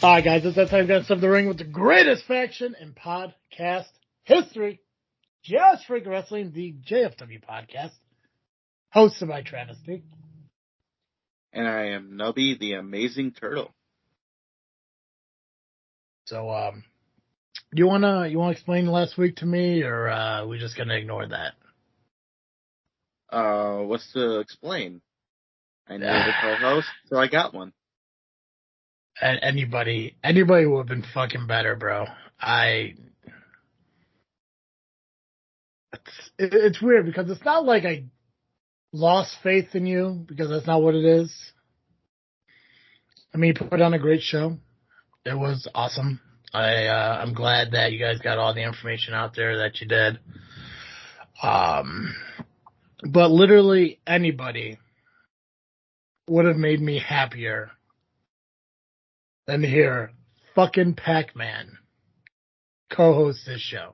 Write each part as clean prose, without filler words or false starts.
All right, guys, it's that time to step the ring with the greatest faction in podcast history. Just Freak Wrestling, the JFW Podcast, hosted by Travis D. And I am Nubby, the amazing turtle. So, do you wanna explain last week to me, or are we just gonna ignore that? What's to explain? I needed a co-host, so I got one. Anybody would have been fucking better, bro. It's weird because it's not like I lost faith in you, because that's not what it is. I mean, you put on a great show. It was awesome. I'm glad that you guys got all the information out there that you did. But literally anybody would have made me happier than to hear fucking Pac-Man co-host this show.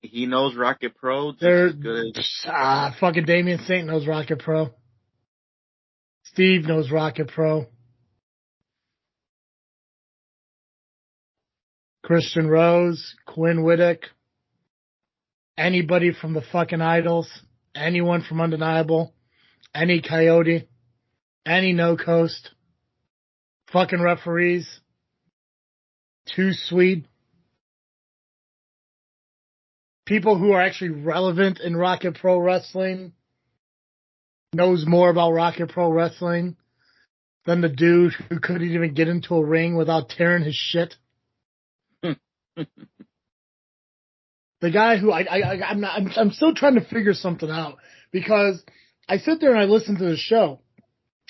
He knows Rocket Pro just as good as... fucking Damian Saint knows Rocket Pro. Steve knows Rocket Pro. Christian Rose, Quinn Whittick, anybody from the fucking Idols, anyone from Undeniable, any Coyote, any No Coast, fucking referees, Too Sweet, people who are actually relevant in Rocket Pro Wrestling, knows more about Rocket Pro Wrestling than the dude who couldn't even get into a ring without tearing his shit. The guy who I'm still trying to figure something out, because I sit there and I listen to the show,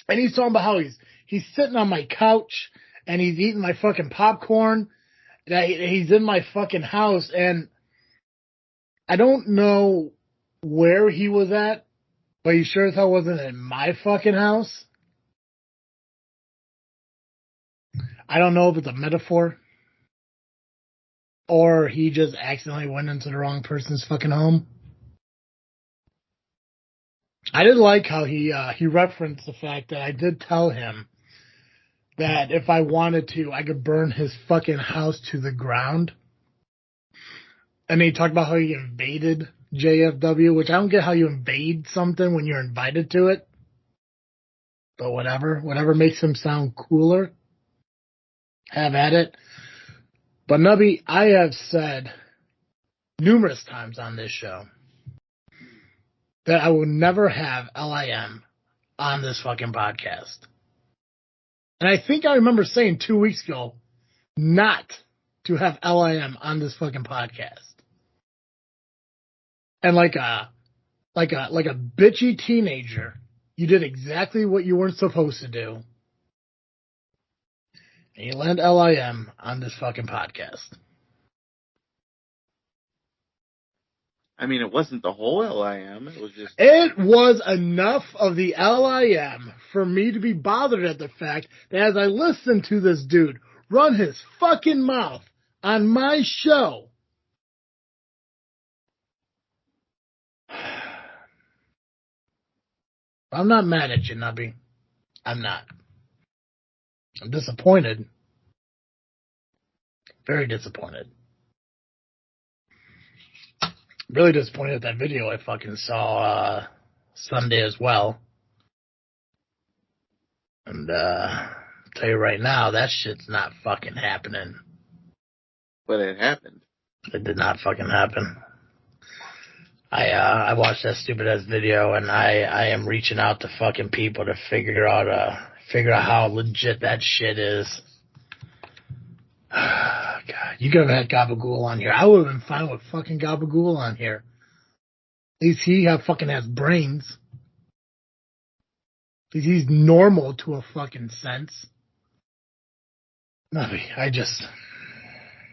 and he's talking about how he's sitting on my couch and he's eating my fucking popcorn, that he's in my fucking house, and I don't know where he was at, but he sure as hell wasn't in my fucking house. I don't know if it's a metaphor, or he just accidentally went into the wrong person's fucking home. I did like how he referenced the fact that I did tell him that if I wanted to, I could burn his fucking house to the ground. And he talked about how he invaded JFW, which I don't get how you invade something when you're invited to it. But whatever makes him sound cooler, have at it. But Nubby, I have said numerous times on this show that I will never have LIM on this fucking podcast. And I think I remember saying 2 weeks ago not to have LIM on this fucking podcast. And like a bitchy teenager, you did exactly what you weren't supposed to do. And you land LIM on this fucking podcast. I mean, it wasn't the whole LIM. It was just... It was enough of the LIM for me to be bothered at the fact that as I listened to this dude run his fucking mouth on my show, I'm not mad at you, Nubby. I'm not. I'm disappointed. Very disappointed. Really disappointed at that video I fucking saw Sunday as well. And I'll tell you right now, that shit's not fucking happening. But it happened. It did not fucking happen. I watched that stupid ass video, and I am reaching out to fucking people to figure out how legit that shit is. God, you could have had Gabagool on here. I would have been fine with fucking Gabagool on here. At least he fucking has brains. At least he's normal to a fucking sense. Nubby,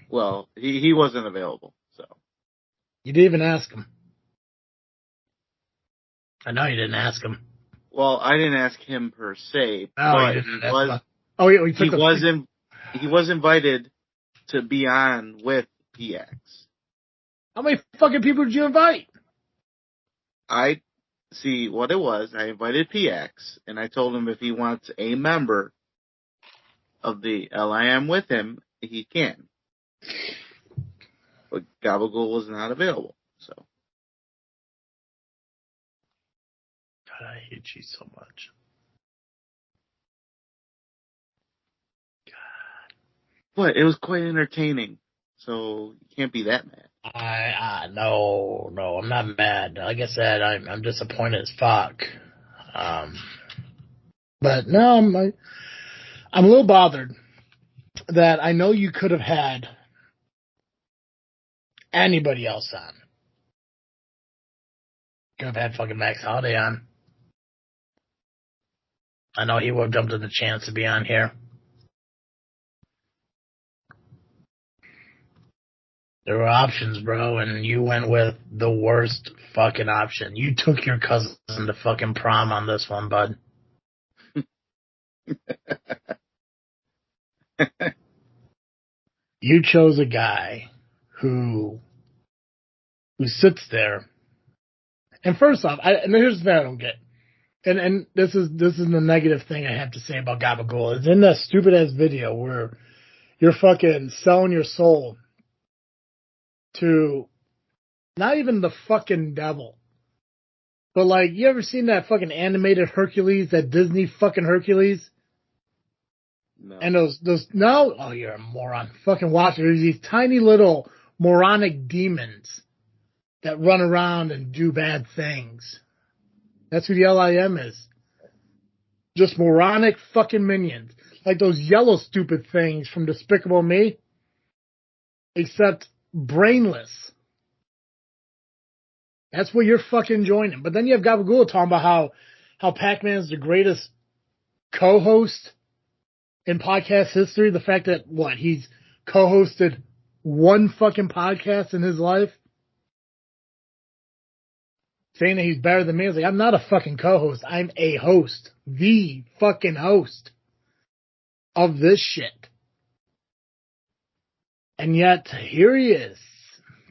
Well, he wasn't available, so. You didn't even ask him. I know you didn't ask him. Well, I didn't ask him per se, but he was invited to be on with PX. How many fucking people did you invite? I See, what it was, I invited PX, and I told him if he wants a member of the LIM with him, he can. But Gabagool was not available, so. God, I hate you so much. God. But it was quite entertaining, so you can't be that mad. No, I'm not mad. Like I said, I'm disappointed as fuck. But no, I'm a little bothered that I know you could have had anybody else on. Could have had fucking Max Holiday on. I know he would have jumped at the chance to be on here. There were options, bro, and you went with the worst fucking option. You took your cousin to fucking prom on this one, bud. You chose a guy who sits there. And first off, and here's the thing I don't get. And this is the negative thing I have to say about Gabagool. Is in that stupid ass video where you're fucking selling your soul to not even the fucking devil. But like, you ever seen that fucking animated Hercules, that Disney fucking Hercules? No. And no, oh, you're a moron. Fucking watch it. There's these tiny little moronic demons that run around and do bad things. That's who the LIM is. Just moronic fucking minions. Like those yellow stupid things from Despicable Me. Except brainless. That's what you're fucking joining. But then you have Gabagool talking about how Pac-Man is the greatest co-host in podcast history. The fact that, he's co-hosted one fucking podcast in his life. Saying that he's better than me. I was like, I'm not a fucking co-host. I'm a host. The fucking host of this shit. And yet, here he is.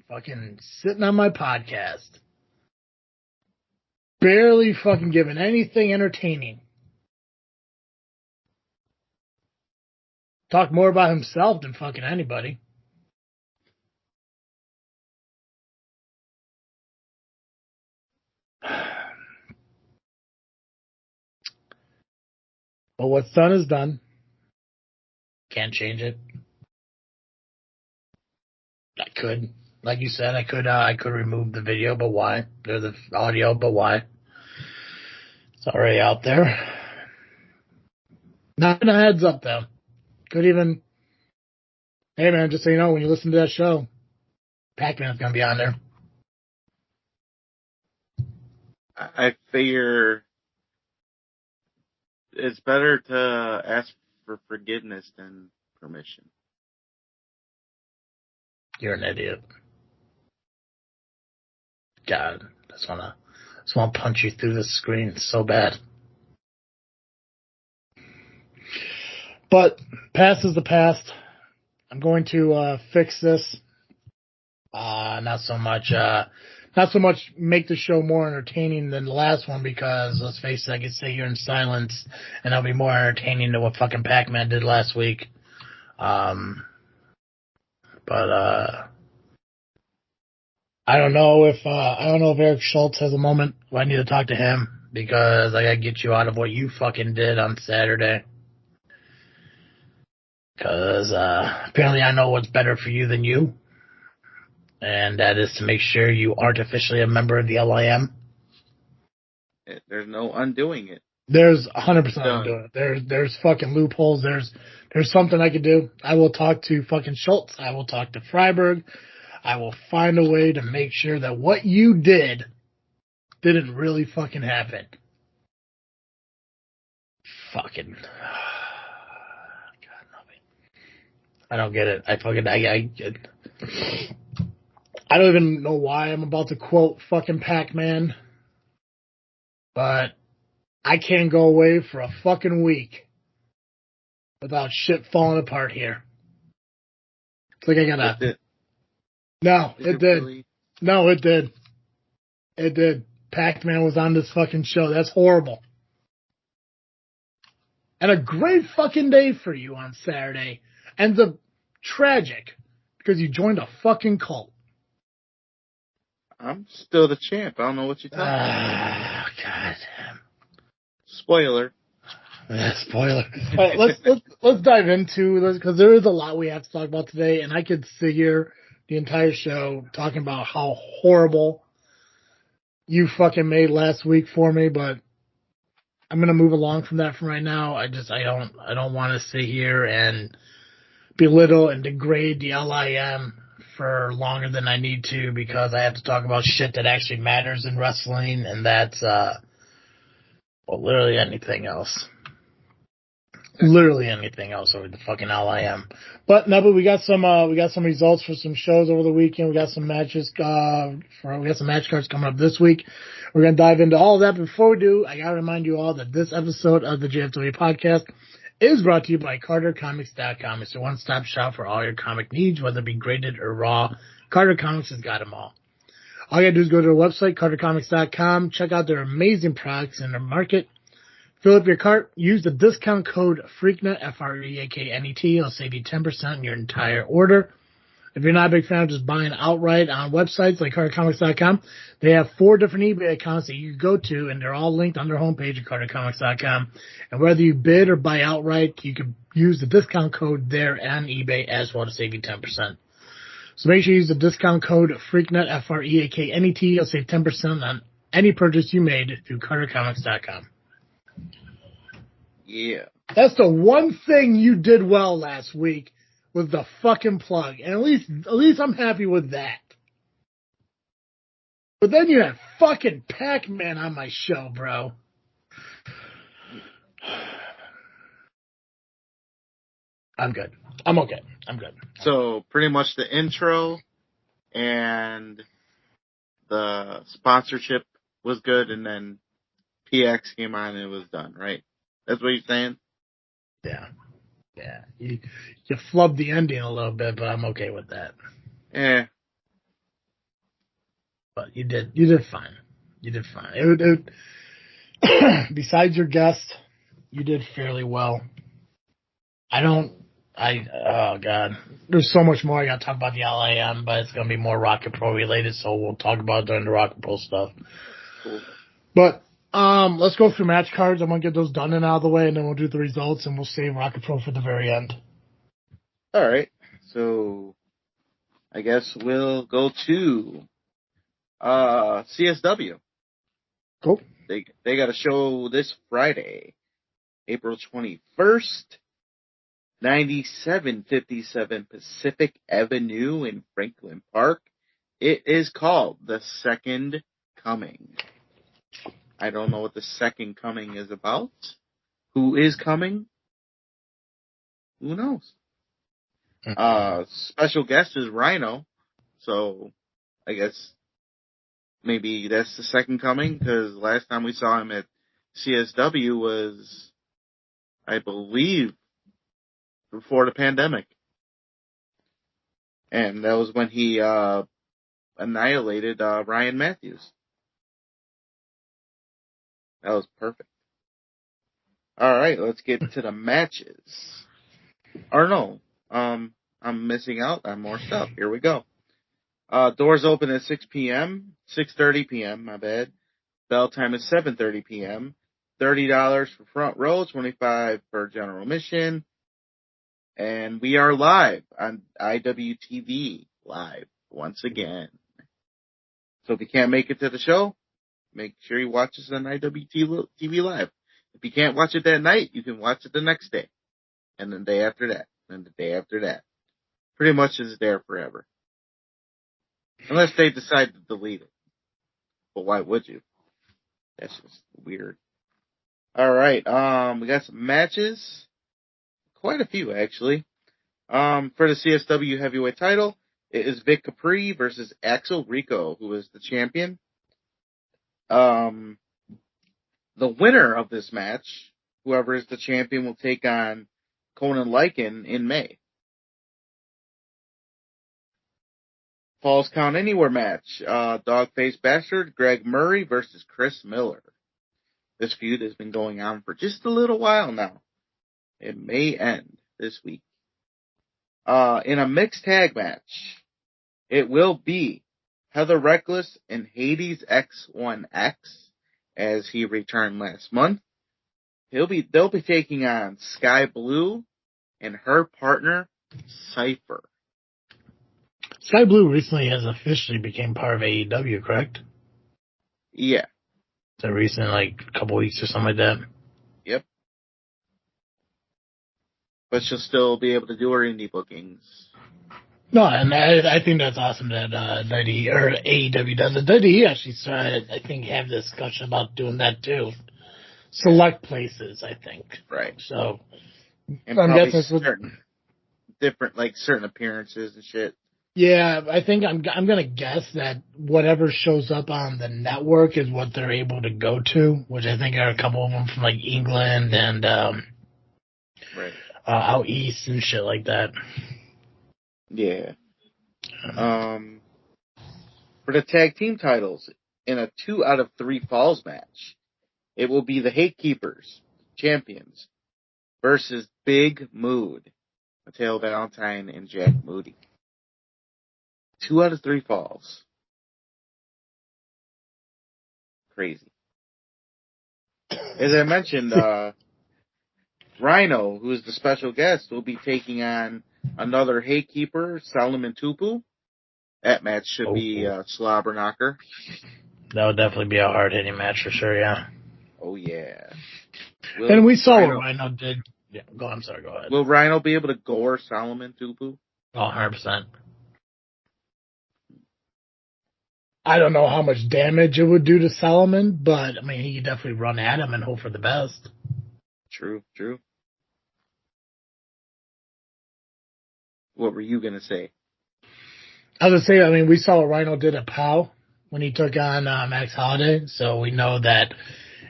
Fucking sitting on my podcast. Barely fucking giving anything entertaining. Talk more about himself than fucking anybody. But what's done is done. Can't change it. I could, like you said, I could remove the video, but why? Or the audio, but why? It's already out there. Not a heads up though. Could even, hey man, just so you know, when you listen to that show, Pac-Man's gonna be on there. I figure it's better to ask for forgiveness than permission. You're an idiot. God, I just wanna punch you through the screen so bad. But past is the past. I'm going to fix this. Not so much make the show more entertaining than the last one, because let's face it, I can sit here in silence and it'll be more entertaining than what fucking Pac-Man did last week. But I don't know if Eric Schultz has a moment where I need to talk to him, because I gotta get you out of what you fucking did on Saturday. Because apparently I know what's better for you than you. And that is to make sure you aren't officially a member of the LIM. There's no undoing it. There's 100% undoing it. There's fucking loopholes. There's something I could do. I will talk to fucking Schultz. I will talk to Freiberg. I will find a way to make sure that what you did didn't really fucking happen. Fucking... I don't get it. I don't even know why I'm about to quote fucking Pac-Man, but I can't go away for a fucking week without shit falling apart here. It's like I gotta... No, it did. Really? No, it did. It did. Pac-Man was on this fucking show. That's horrible. And a great fucking day for you on Saturday. Ends up tragic because you joined a fucking cult. I'm still the champ. I don't know what you're talking about. God. Spoiler. Yeah, spoiler. All right, let's dive into this because there is a lot we have to talk about today, and I could sit here the entire show talking about how horrible you fucking made last week for me, but I'm gonna move along from that from right now. I don't want to sit here and belittle and degrade the LIM for longer than I need to because I have to talk about shit that actually matters in wrestling, and that's literally anything else. Literally anything else over the fucking LIM. But Nubby, we got some results for some shows over the weekend. We got some matches we got some match cards coming up this week. We're gonna dive into all of that. Before we do, I gotta remind you all that this episode of the JFW Podcast is brought to you by CarterComics.com. It's your one-stop shop for all your comic needs, whether it be graded or raw. Carter Comics has got them all. All you gotta do is go to their website, CarterComics.com, check out their amazing products in their market. Fill up your cart. Use the discount code FREAKNET, FREAKNET. It'll save you 10% on your entire order. If you're not a big fan of just buying outright on websites like CarterComics.com, they have 4 different eBay accounts that you can go to, and they're all linked on their homepage at CarterComics.com. And whether you bid or buy outright, you can use the discount code there on eBay as well to save you 10%. So make sure you use the discount code FREAKNET, FREAKNET. It'll save 10% on any purchase you made through CarterComics.com. Yeah. That's the one thing you did well last week was the fucking plug. And at least I'm happy with that. But then you had fucking Pac-Man on my show, bro. I'm good. I'm okay. I'm good. So pretty much the intro and the sponsorship was good, and then PX came on and it was done, right? That's what you're saying? Yeah. Yeah. You flubbed the ending a little bit, but I'm okay with that. Yeah. But you did fine. You did fine. Besides your guest, you did fairly well. Oh God. There's so much more I gotta talk about the LIM, but it's gonna be more Rocket Pro related, so we'll talk about it during the Rocket Pro stuff. Cool. But let's go through match cards. I'm gonna get those done and out of the way, and then we'll do the results, and we'll save Rocket Pro for the very end. All right. So I guess we'll go to CSW. Cool. They got a show this Friday, April 21st, 9757 Pacific Avenue in Franklin Park. It is called The Second Coming. I don't know what The Second Coming is about. Who is coming? Who knows? Special guest is Rhino. So I guess maybe that's the second coming, because last time we saw him at CSW was, I believe, before the pandemic. And that was when he annihilated Ryan Matthews. That was perfect. All right, let's get to the matches. Or no, I'm missing out on more stuff. Here we go. Doors open at 6 p.m., 6:30 p.m., my bad. Bell time is 7:30 p.m. $30 for front row, $25 for general admission. And we are live on IWTV live once again. So if you can't make it to the show, make sure you watch us on IWTV live. If you can't watch it that night, you can watch it the next day. And the day after that. And the day after that. Pretty much it's there forever. Unless they decide to delete it. But why would you? That's just weird. Alright, we got some matches. Quite a few, actually. For the CSW heavyweight title, it is Vic Capri versus Axel Rico, who is the champion. The winner of this match, whoever is the champion, will take on Conan Lycan in May. Falls Count Anywhere match. Dogface Bastard, Greg Murray versus Chris Miller. This feud has been going on for just a little while now. It may end this week. In a mixed tag match, it will be Heather Reckless and Hades X1X as he returned last month. They'll be taking on Sky Blue and her partner Cypher. Sky Blue recently has officially became part of AEW, correct? Yeah. So recent, like a couple weeks or something like that. Yep. But she'll still be able to do her indie bookings. No, and I think that's awesome that WWE or AEW does it. WWE actually started, I think, have discussion about doing that too. Select places, I think. Right. So and I'm guessing certain different, like certain appearances and shit. Yeah, I think I'm gonna guess that whatever shows up on the network is what they're able to go to, which I think are a couple of them from like England and right. Out east and shit like that. Yeah. For the tag team titles in a 2 out of 3 falls match, it will be the Hate Keepers champions versus Big Mood, Mateo Valentine and Jack Moody. 2 out of 3 falls. Crazy. As I mentioned, Rhino, who is the special guest, will be taking on another Hate Keeper, Solomon Tupu. That match should be a slobber knocker. That would definitely be a hard hitting match for sure, yeah. Oh yeah. And we saw what Rhino did. Yeah, I'm sorry, go ahead. Will Rhino be able to gore Solomon Tupu? Oh, 100%. I don't know how much damage it would do to Solomon, but I mean, he could definitely run at him and hope for the best. True. What were you gonna say? I was gonna say, I mean, we saw what Rhino did at POW when he took on Max Holiday, so we know that,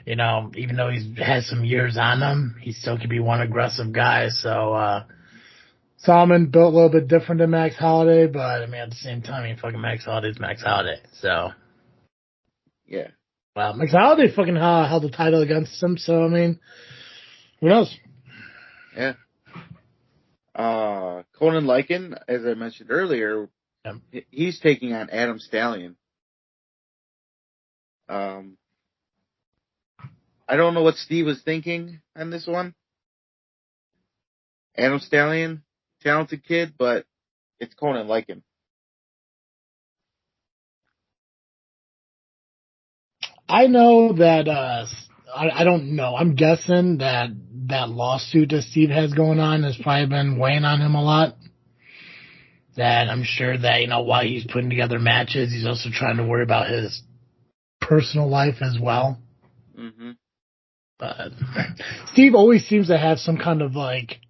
you know, even though he's has some years on him, he still could be one aggressive guy. So Solomon built a little bit different than Max Holiday, but I mean, at the same time, I mean, fucking Max Holiday's Max Holiday. So yeah. Well, Max Holiday fucking held the title against him, so I mean, who knows? Yeah. Conan Lycan, as I mentioned earlier, he's taking on Adam Stallion. I don't know what Steve was thinking on this one. Adam Stallion, talented kid, but it's Conan Lycan. I know that, I don't know. I'm guessing that lawsuit that Steve has going on has probably been weighing on him a lot. That I'm sure that, you know, while he's putting together matches, he's also trying to worry about his personal life as well. Mm-hmm. But Steve always seems to have some kind of like,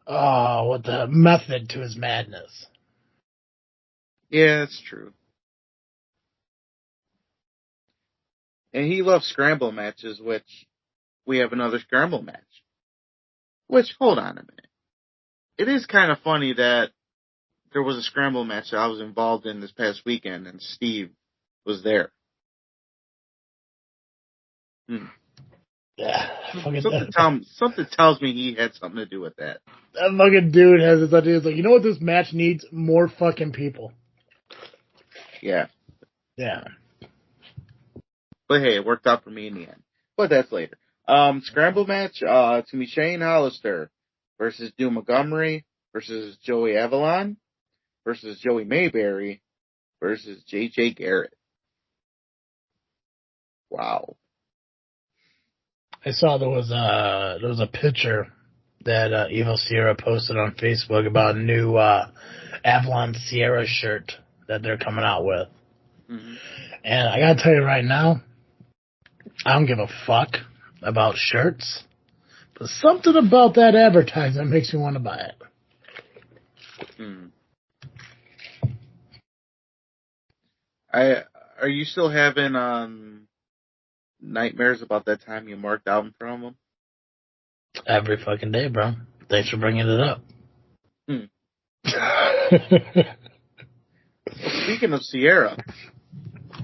method to his madness. Yeah, that's true. And he loves scramble matches, which we have another scramble match. Which, hold on a minute. It is kind of funny that there was a scramble match that I was involved in this past weekend, and Steve was there. Yeah, something tells me he had something to do with that. That fucking dude has this idea. It's like, you know what this match needs? More fucking people. Yeah. Yeah. But hey, it worked out for me in the end. But that's later. Scramble match, to be Shane Hollister versus Drew Montgomery versus Joey Avalon versus Joey Mayberry versus JJ Garrett. Wow. I saw there was a picture that Evil Sierra posted on Facebook about a new Avalon Sierra shirt that they're coming out with. Mm-hmm. And I gotta tell you right now, I don't give a fuck about shirts, but something about that advertisement makes me want to buy it. Are you still having nightmares about that time you marked out in front of them? Every fucking day, bro. Thanks for bringing it up. Well, speaking of Sierra,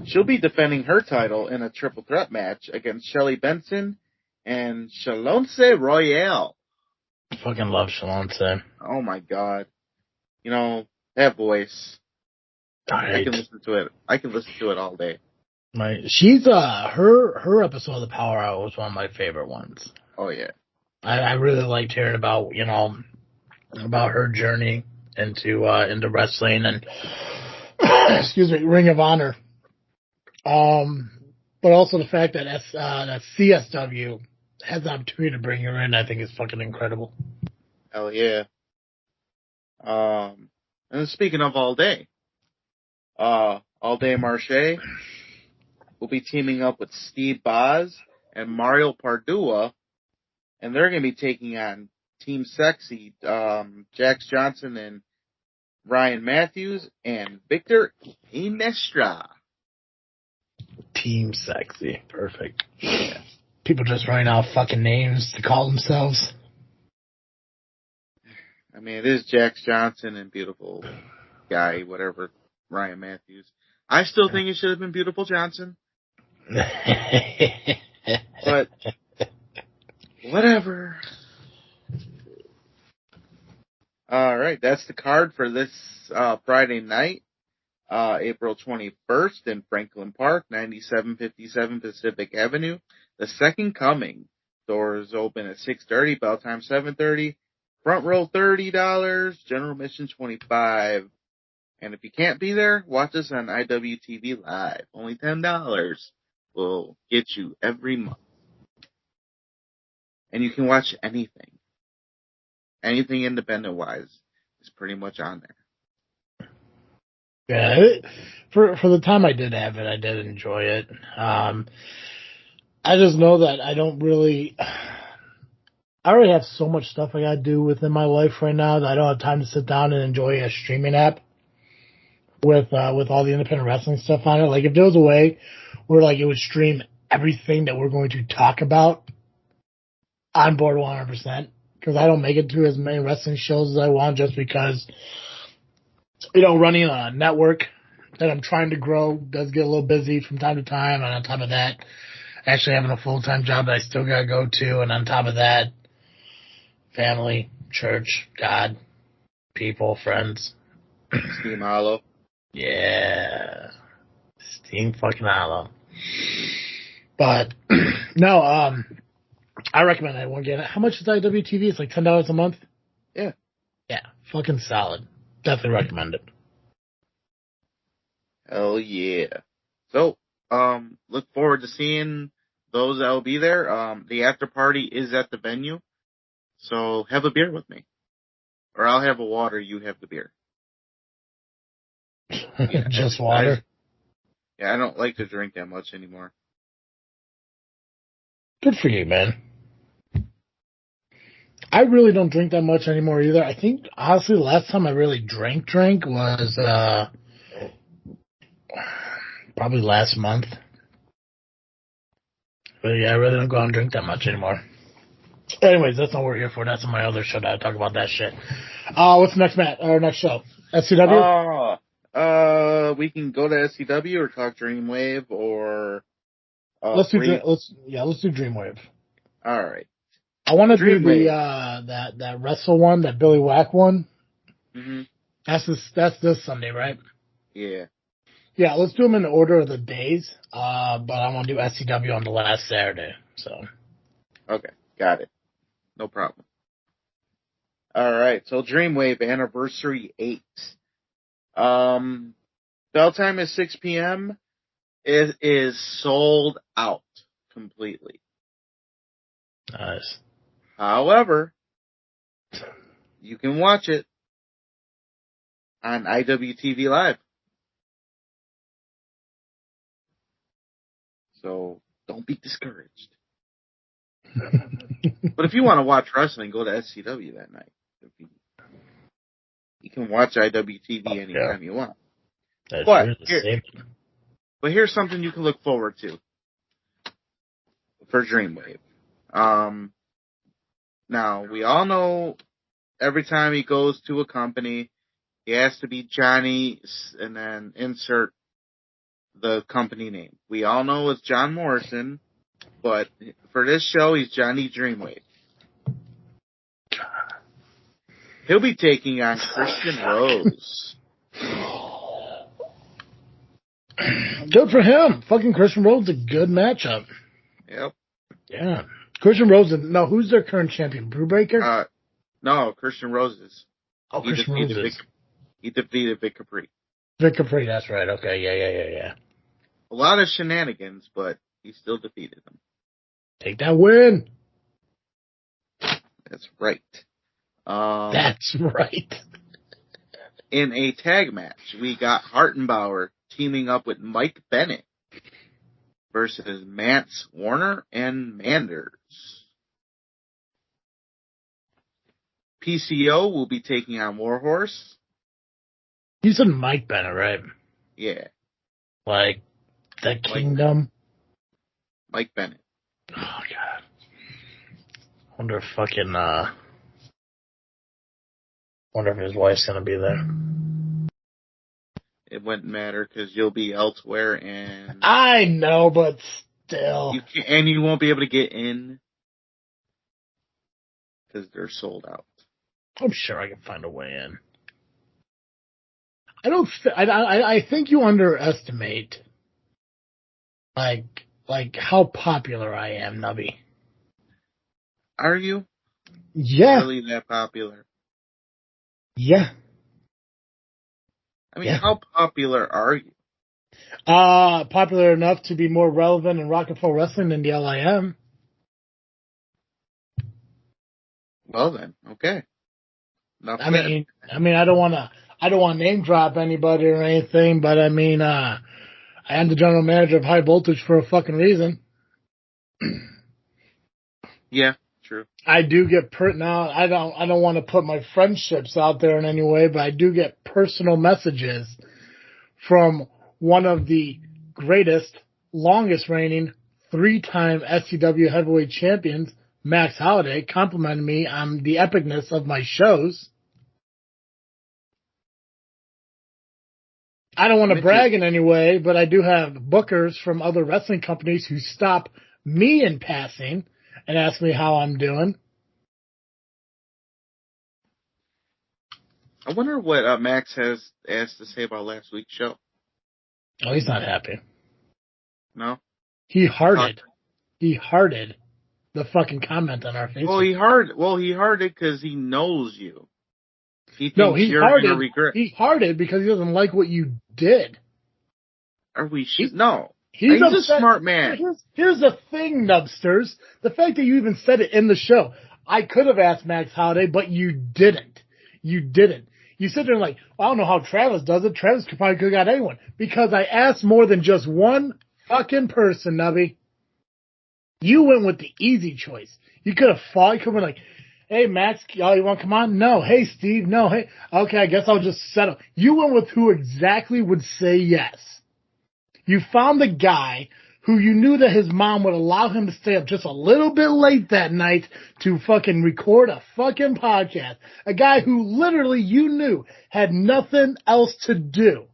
she'll be defending her title in a triple threat match against Shelly Benson and Shalonce Royale. Fucking love Shalonce. Oh my god. You know, that voice. I can listen to it. I can listen to it all day. She's her episode of the Power Hour was one of my favorite ones. Oh yeah. I really liked hearing about, about her journey into wrestling and excuse me, Ring of Honor. But also the fact that that CSW has the opportunity to bring her in, I think is fucking incredible. Hell yeah. And speaking of All Day Marche will be teaming up with Steve Boz and Mario Pardua, and they're going to be taking on Team Sexy, Jax Johnson and Ryan Matthews and Victor Inestra. Team Sexy. Perfect. Yeah. People just writing out fucking names to call themselves. I mean, it is Jax Johnson and beautiful guy, whatever, Ryan Matthews. I still think it should have been Beautiful Johnson. But whatever. All right, that's the card for this Friday night, April 21st in Franklin Park, 9757 Pacific Avenue. The Second Coming. Doors open at 6:30, bell time 7:30. Front row $30, general admission $25. And if you can't be there, watch us on IWTV Live. Only $10 will get you every month. And you can watch anything. Anything independent-wise is pretty much on there. Yeah, for the time I did have it, I did enjoy it. I just know that I already have so much stuff I gotta do within my life right now that I don't have time to sit down and enjoy a streaming app with all the independent wrestling stuff on it. Like, if there was a way where, like, it would stream everything that we're going to talk about, on board 100%. Because I don't make it to as many wrestling shows as I want, just because, running a network that I'm trying to grow does get a little busy from time to time. And on top of that, actually having a full-time job that I still gotta go to. And on top of that, family, church, God, people, friends. Steam Hollow. Yeah. Steam fucking Hollow. But, no, I recommend that one. How much is IWTV? It's like $10 a month? Yeah. Yeah, fucking solid. Definitely recommend it. Hell yeah. So, look forward to seeing those that will be there. The after party is at the venue. So have a beer with me. Or I'll have a water, you have the beer. Yeah, just water? I don't like to drink that much anymore. Good for you, man. I really don't drink that much anymore either. I think, honestly, the last time I really drank was probably last month. But yeah, I really don't go out and drink that much anymore. Anyways, that's not what we're here for. That's on my other show that I talk about that shit. What's the next next show? SCW? We can go to SCW or talk Dreamwave or let's do Dreamwave. All right. I want to do the that wrestle one, that Billy Whack one. Mm-hmm. That's this Sunday, right? Yeah. Yeah, let's do them in order of the days. But I want to do SCW on the last Saturday. So. Okay, got it. No problem. All right, so Dreamwave Anniversary 8. Bell time is 6 p.m. It is sold out completely. Nice. However, you can watch it on IWTV Live. So don't be discouraged. But if you want to watch wrestling, go to SCW that night. You can watch IWTV anytime you want. But here's something you can look forward to for Dreamwave. Now, we all know every time he goes to a company, He has to be Johnny, and then insert the company name. We all know it's John Morrison, but for this show, he's Johnny Dreamwave. He'll be taking on Christian Rose. Good for him. Fucking Christian Rose is a good matchup. Yep. Yeah. Christian Rose, no, who's their current champion? Brewbreaker? No, Christian Rose is. Oh, Christian Rose is. He defeated Vic Capri. Vic Capri, that's right. Okay, yeah. A lot of shenanigans, but he still defeated him. Take that win. That's right. That's right. In a tag match, we got Hartenbauer teaming up with Mike Bennett versus Mance Warner and Manders. PCO will be taking on Warhorse. You said Mike Bennett, right? Yeah. Like the Kingdom? Mike Bennett. Oh, God. Wonder if his wife's going to be there. It wouldn't matter because you'll be elsewhere and... I know, but still. You won't be able to get in because they're sold out. I'm sure I can find a way in. I think you underestimate like how popular I am, Nubby. Are you? Yeah. Really that popular? Yeah. I mean, how popular are you? Popular enough to be more relevant in rock and roll wrestling than the LIM. Well then, okay. I mean, I don't want to name drop anybody or anything, but I mean, I am the general manager of High Voltage for a fucking reason. Yeah, true. I do get now. I don't want to put my friendships out there in any way, but I do get personal messages from one of the greatest, longest reigning, 3-time SCW heavyweight champions, Max Holiday, complimenting me on the epicness of my shows. I don't want to brag in any way, but I do have bookers from other wrestling companies who stop me in passing and ask me how I'm doing. I wonder what Max has to say about last week's show. Oh, he's not happy. No? He hearted the fucking comment on our Facebook. Well, he hearted because he knows you. He thinks you're going to regret. He hearted because he doesn't like what you did. Are we no. He's a smart man. Here's the thing, Nubsters. The fact that you even said it in the show. I could have asked Max Holiday, but you didn't. You didn't. You sit there and like, I don't know how Travis does it. Travis probably could have got anyone. Because I asked more than just one fucking person, Nubby. You went with the easy choice. You could have fought. You could have been like, hey, Max, you want to come on? No. Hey, Steve, no. Hey, okay, I guess I'll just settle. You went with who exactly would say yes. You found the guy who you knew that his mom would allow him to stay up just a little bit late that night to fucking record a fucking podcast. A guy who literally you knew had nothing else to do.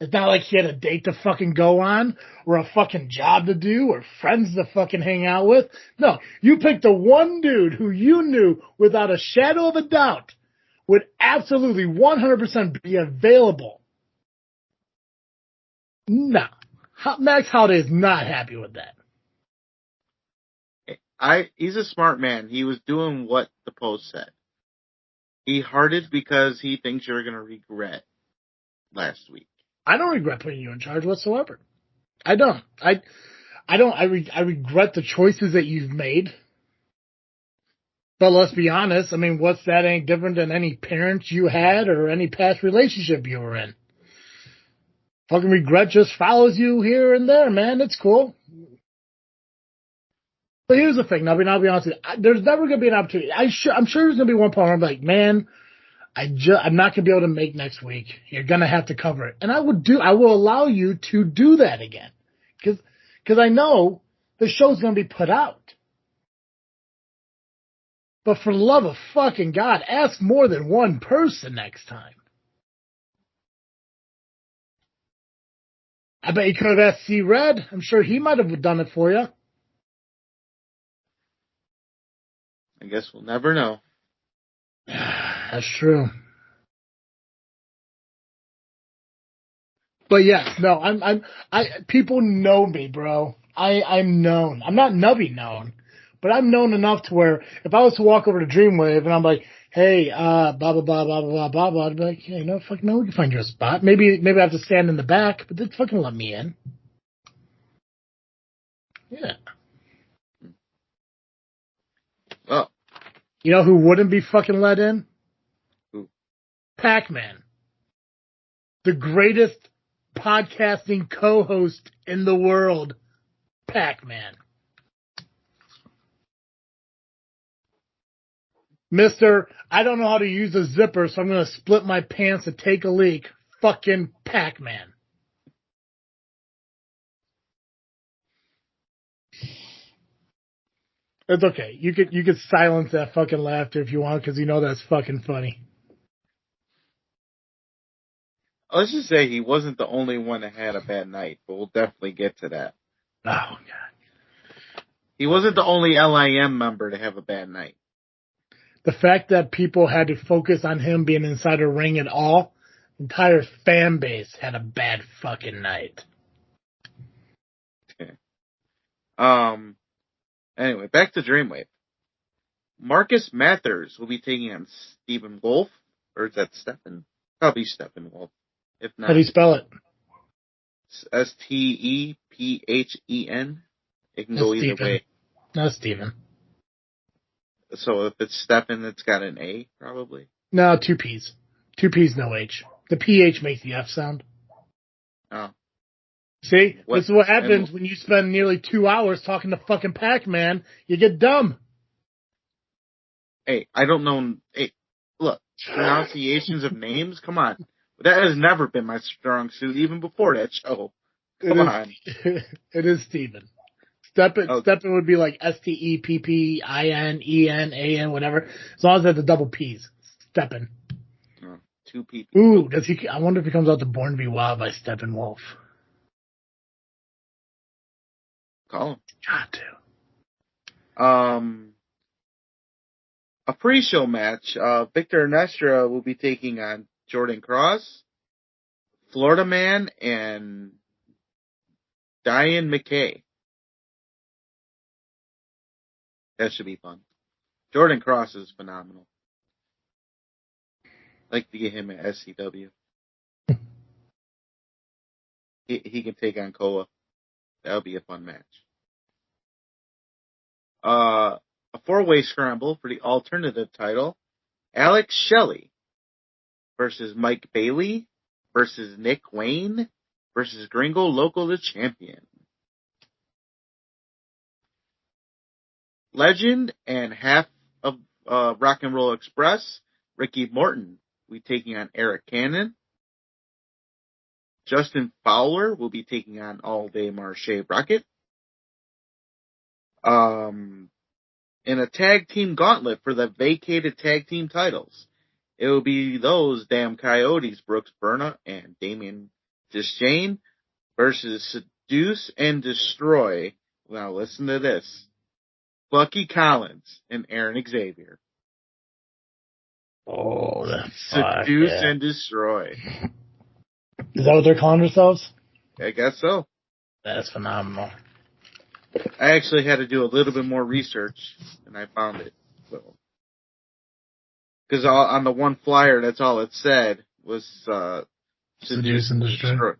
It's not like he had a date to fucking go on or a fucking job to do or friends to fucking hang out with. No, you picked the one dude who you knew without a shadow of a doubt would absolutely 100% be available. No. Max Holiday is not happy with that. He's a smart man. He was doing what the post said. He hearted because he thinks you're going to regret last week. I don't regret putting you in charge whatsoever. I don't. I regret the choices that you've made. But let's be honest. I mean, what's that ain't different than any parents you had or any past relationship you were in? Fucking regret just follows you here and there, man. It's cool. But here's the thing. I'll be honest with you. There's never going to be an opportunity. I'm sure there's going to be one point where I'm like, man, I'm not going to be able to make next week. You're going to have to cover it. And I will allow you to do that again. Because I know the show's going to be put out. But for the love of fucking God, ask more than one person next time. I bet you could have asked C-Red. I'm sure he might have done it for you. I guess we'll never know. That's true. But yes, no, people know me, bro. I'm known. I'm not Nubby known, but I'm known enough to where if I was to walk over to Dreamwave and I'm like, hey, blah, blah, blah, blah, blah, blah, blah, I'd be like, yeah, fuck no, we can find you a spot. Maybe I have to stand in the back, but they'd fucking let me in. Yeah. Well. You know who wouldn't be fucking let in? Who? Pac-Man. The greatest podcasting co-host in the world. Pac-Man. Mr. I don't know how to use a zipper, so I'm going to split my pants to take a leak. Fucking Pac-Man. It's okay. You could silence that fucking laughter if you want, because you know that's fucking funny. Let's just say he wasn't the only one that had a bad night, but we'll definitely get to that. Oh, God. He wasn't the only LIM member to have a bad night. The fact that people had to focus on him being inside a ring at all, the entire fan base had a bad fucking night. Okay. Anyway, back to Dreamwave. Marcus Mathers will be taking on Stephen Wolf, or is that Stephen? Probably Stephen Wolf. If not, How do you spell it? Stephen. It can go either way. No, Stephen. So if it's Stephen, it's got an A, probably? No, 2 P's. 2 P's, no H. The PH makes the F sound. Oh. See? This is what happens when you spend nearly 2 hours talking to fucking Pac-Man. You get dumb. Hey, I don't know. Hey, look, pronunciations of names, come on. That has never been my strong suit, even before that show. Come on. It is Steven. Steppen would be like Steppinen, whatever. As long as it has the double P's. Steppen. Oh, 2 P's. Ooh, I wonder if he comes out to Born to Be Wild by Steppenwolf. Call him. Got to. A pre-show match. Victor Nestra will be taking on Jordan Cross, Florida Man, and Diane McKay. That should be fun. Jordan Cross is phenomenal. I'd like to get him at SCW. he can take on Koa. That would be a fun match. A 4-way scramble for the alternative title. Alex Shelley versus Mike Bailey versus Nick Wayne versus Gringo Loco the Champion. Legend and half of Rock and Roll Express, Ricky Morton, will be taking on Eric Cannon. Justin Fowler will be taking on All Day Marche Rocket. In a tag team gauntlet for the vacated tag team titles, it will be those damn Coyotes, Brooks Berna and Damian Deschain versus Seduce and Destroy. Now listen to this. Bucky Collins and Aaron Xavier. Oh, that's Seduce and Destroy. Is that what they're calling themselves? I guess so. That's phenomenal. I actually had to do a little bit more research, and I found it. Because on the one flyer, that's all it said was Seduce and Destroy.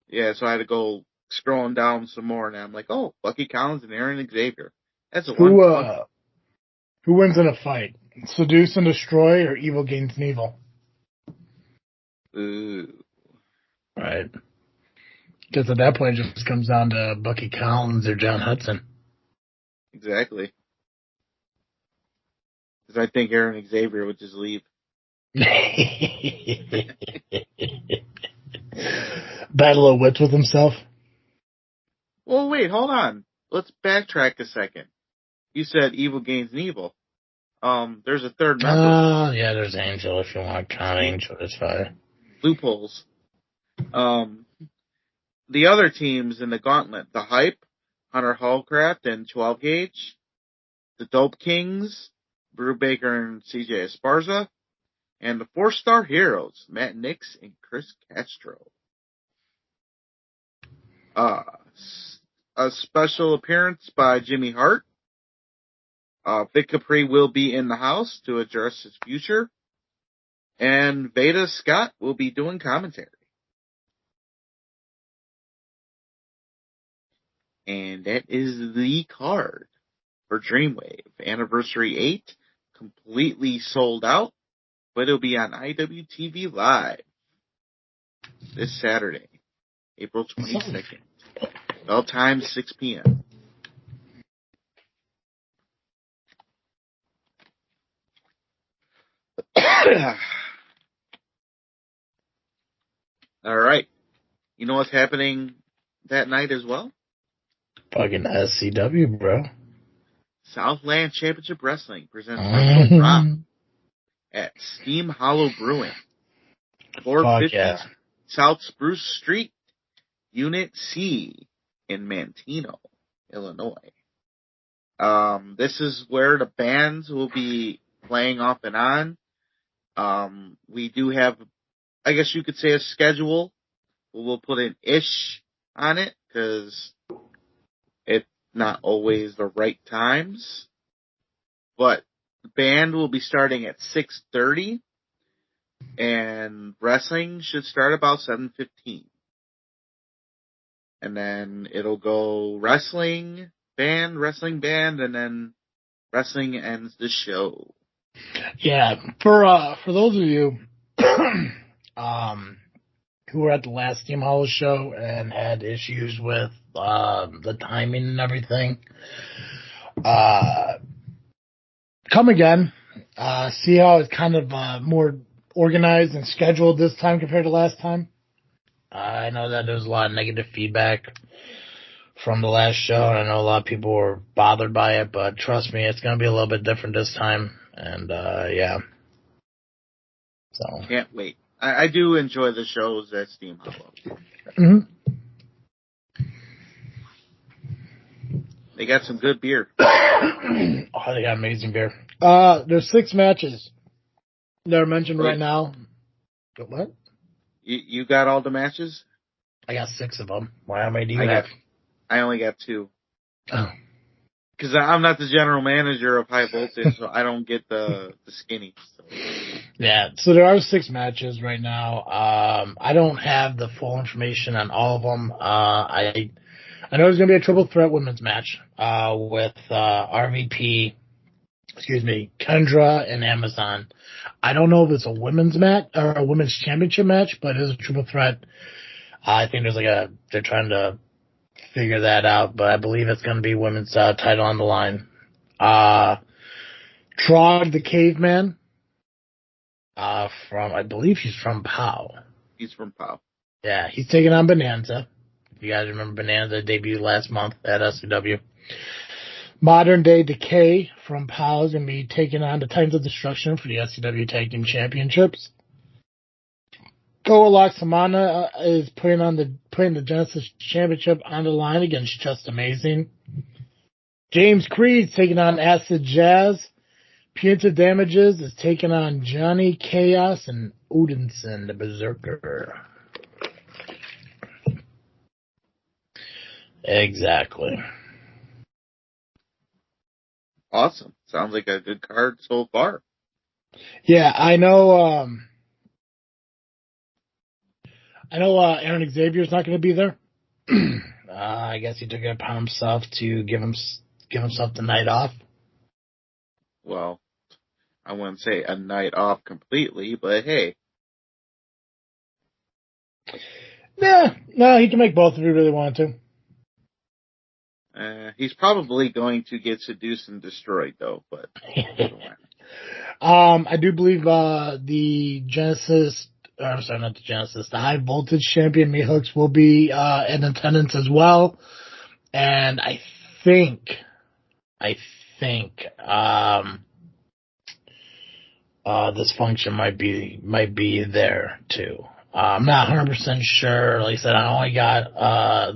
Yeah, so I had to go scrolling down some more, and I'm like, oh, Bucky Collins and Aaron Xavier. That's a one. Who wins in a fight? Seduce and Destroy or Evil Gains Evil? Ooh. Right. Because at that point, it just comes down to Bucky Collins or John Hudson. Exactly. Because I think Aaron Xavier would just leave. Battle of wits with himself. Well, wait, hold on. Let's backtrack a second. You said Evil Gains Evil. There's a third member. Oh, yeah, there's Angel if you want to count Angel as fire. Loopholes. the other teams in the gauntlet, the Hype, Hunter Hallcraft, and 12 Gauge, the Dope Kings, Brubaker and CJ Esparza, and the 4-Star Heroes, Matt Nix and Chris Castro. A special appearance by Jimmy Hart. Vic Capri will be in the house to address his future. And Veda Scott will be doing commentary. And that is the card for Dreamwave. Anniversary 8, completely sold out, but it'll be on IWTV Live this Saturday, April 22nd. Bell time, 6 p.m. All right. You know what's happening that night as well? Fucking SCW, bro. Southland Championship Wrestling presents Wrestle Drop at Steam Hollow Brewing. 450 South Spruce Street, Unit C in Manteno, Illinois. This is where the bands will be playing off and on. We do have, I guess you could say, a schedule. We'll put an ish on it because it's not always the right times. But the band will be starting at 6:30, and wrestling should start about 7:15. And then it'll go wrestling band, and then wrestling ends the show. Yeah, for those of you who were at the last Steam Hollow show and had issues with the timing and everything, come again. See how it's kind of more organized and scheduled this time compared to last time. I know that there's a lot of negative feedback from the last show, and I know a lot of people were bothered by it, but trust me, it's going to be a little bit different this time, and yeah. So can't wait. I do enjoy the shows at Steam Hollow. Mm-hmm. They got some good beer. Oh, they got amazing beer. There's 6 matches that are mentioned right now. What? You got all the matches? I got 6 of them. How many do you have? I only got 2. Oh. Because I'm not the general manager of High Voltage, so I don't get the skinny. So. Yeah, so there are 6 matches right now. I don't have the full information on all of them. I know there's going to be a triple threat women's match with RVP, Kendra and Amazon. I don't know if it's a women's match or a women's championship match, but it is a triple threat. I think they're trying to figure that out, but I believe it's going to be women's title on the line. Trog the Caveman, I believe he's from POW. He's from POW. Yeah, he's taking on Bonanza. If you guys remember Bonanza debuted last month at SCW. Modern Day Decay from POW is going to be taking on the Titans of Destruction for the SCW Tag Team Championships. Goalak Samana is putting the Genesis Championship on the line against Just Amazing. James Creed's taking on Acid Jazz. Punitive Damages is taking on Johnny Chaos and Odinson, the Berserker. Exactly. Awesome. Sounds like a good card so far. Yeah, I know. Aaron Xavier's not going to be there. I guess he took it upon himself to give himself the night off. Well, I wouldn't say a night off completely, but hey. Yeah, no, he can make both if he really wanted to. He's probably going to get seduced and destroyed, though. But I do believe the High Voltage champion Mihooks will be in attendance as well, and I think this function might be there too. I'm not 100% sure. Like I said, I only got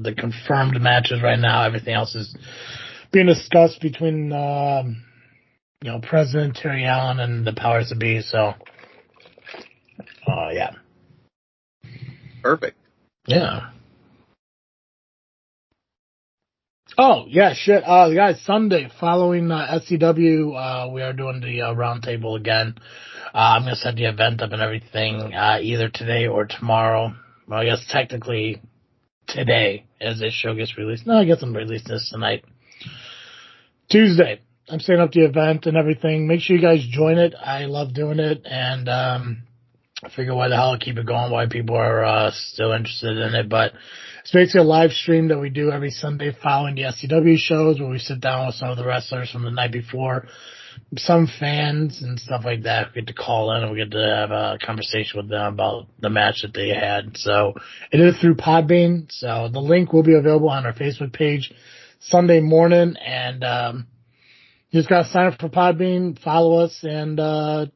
the confirmed matches right now. Everything else is being discussed between President Terry Allen and the powers that be. So, yeah. Perfect. Yeah. Oh, yeah, shit. Guys, Sunday, following SCW, we are doing the roundtable again. I'm going to set the event up and everything either today or tomorrow. Well, I guess technically today, as this show gets released. No, I guess I'm releasing this tonight. Tuesday, I'm setting up the event and everything. Make sure you guys join it. I love doing it, and I figure why the hell I'll keep it going, why people are still interested in it. But it's basically a live stream that we do every Sunday following the SCW shows, where we sit down with some of the wrestlers from the night before, some fans and stuff like that. We get to call in and we get to have a conversation with them about the match that they had. So it is through Podbean. So the link will be available on our Facebook page Sunday morning, and you just got to sign up for Podbean, follow us, and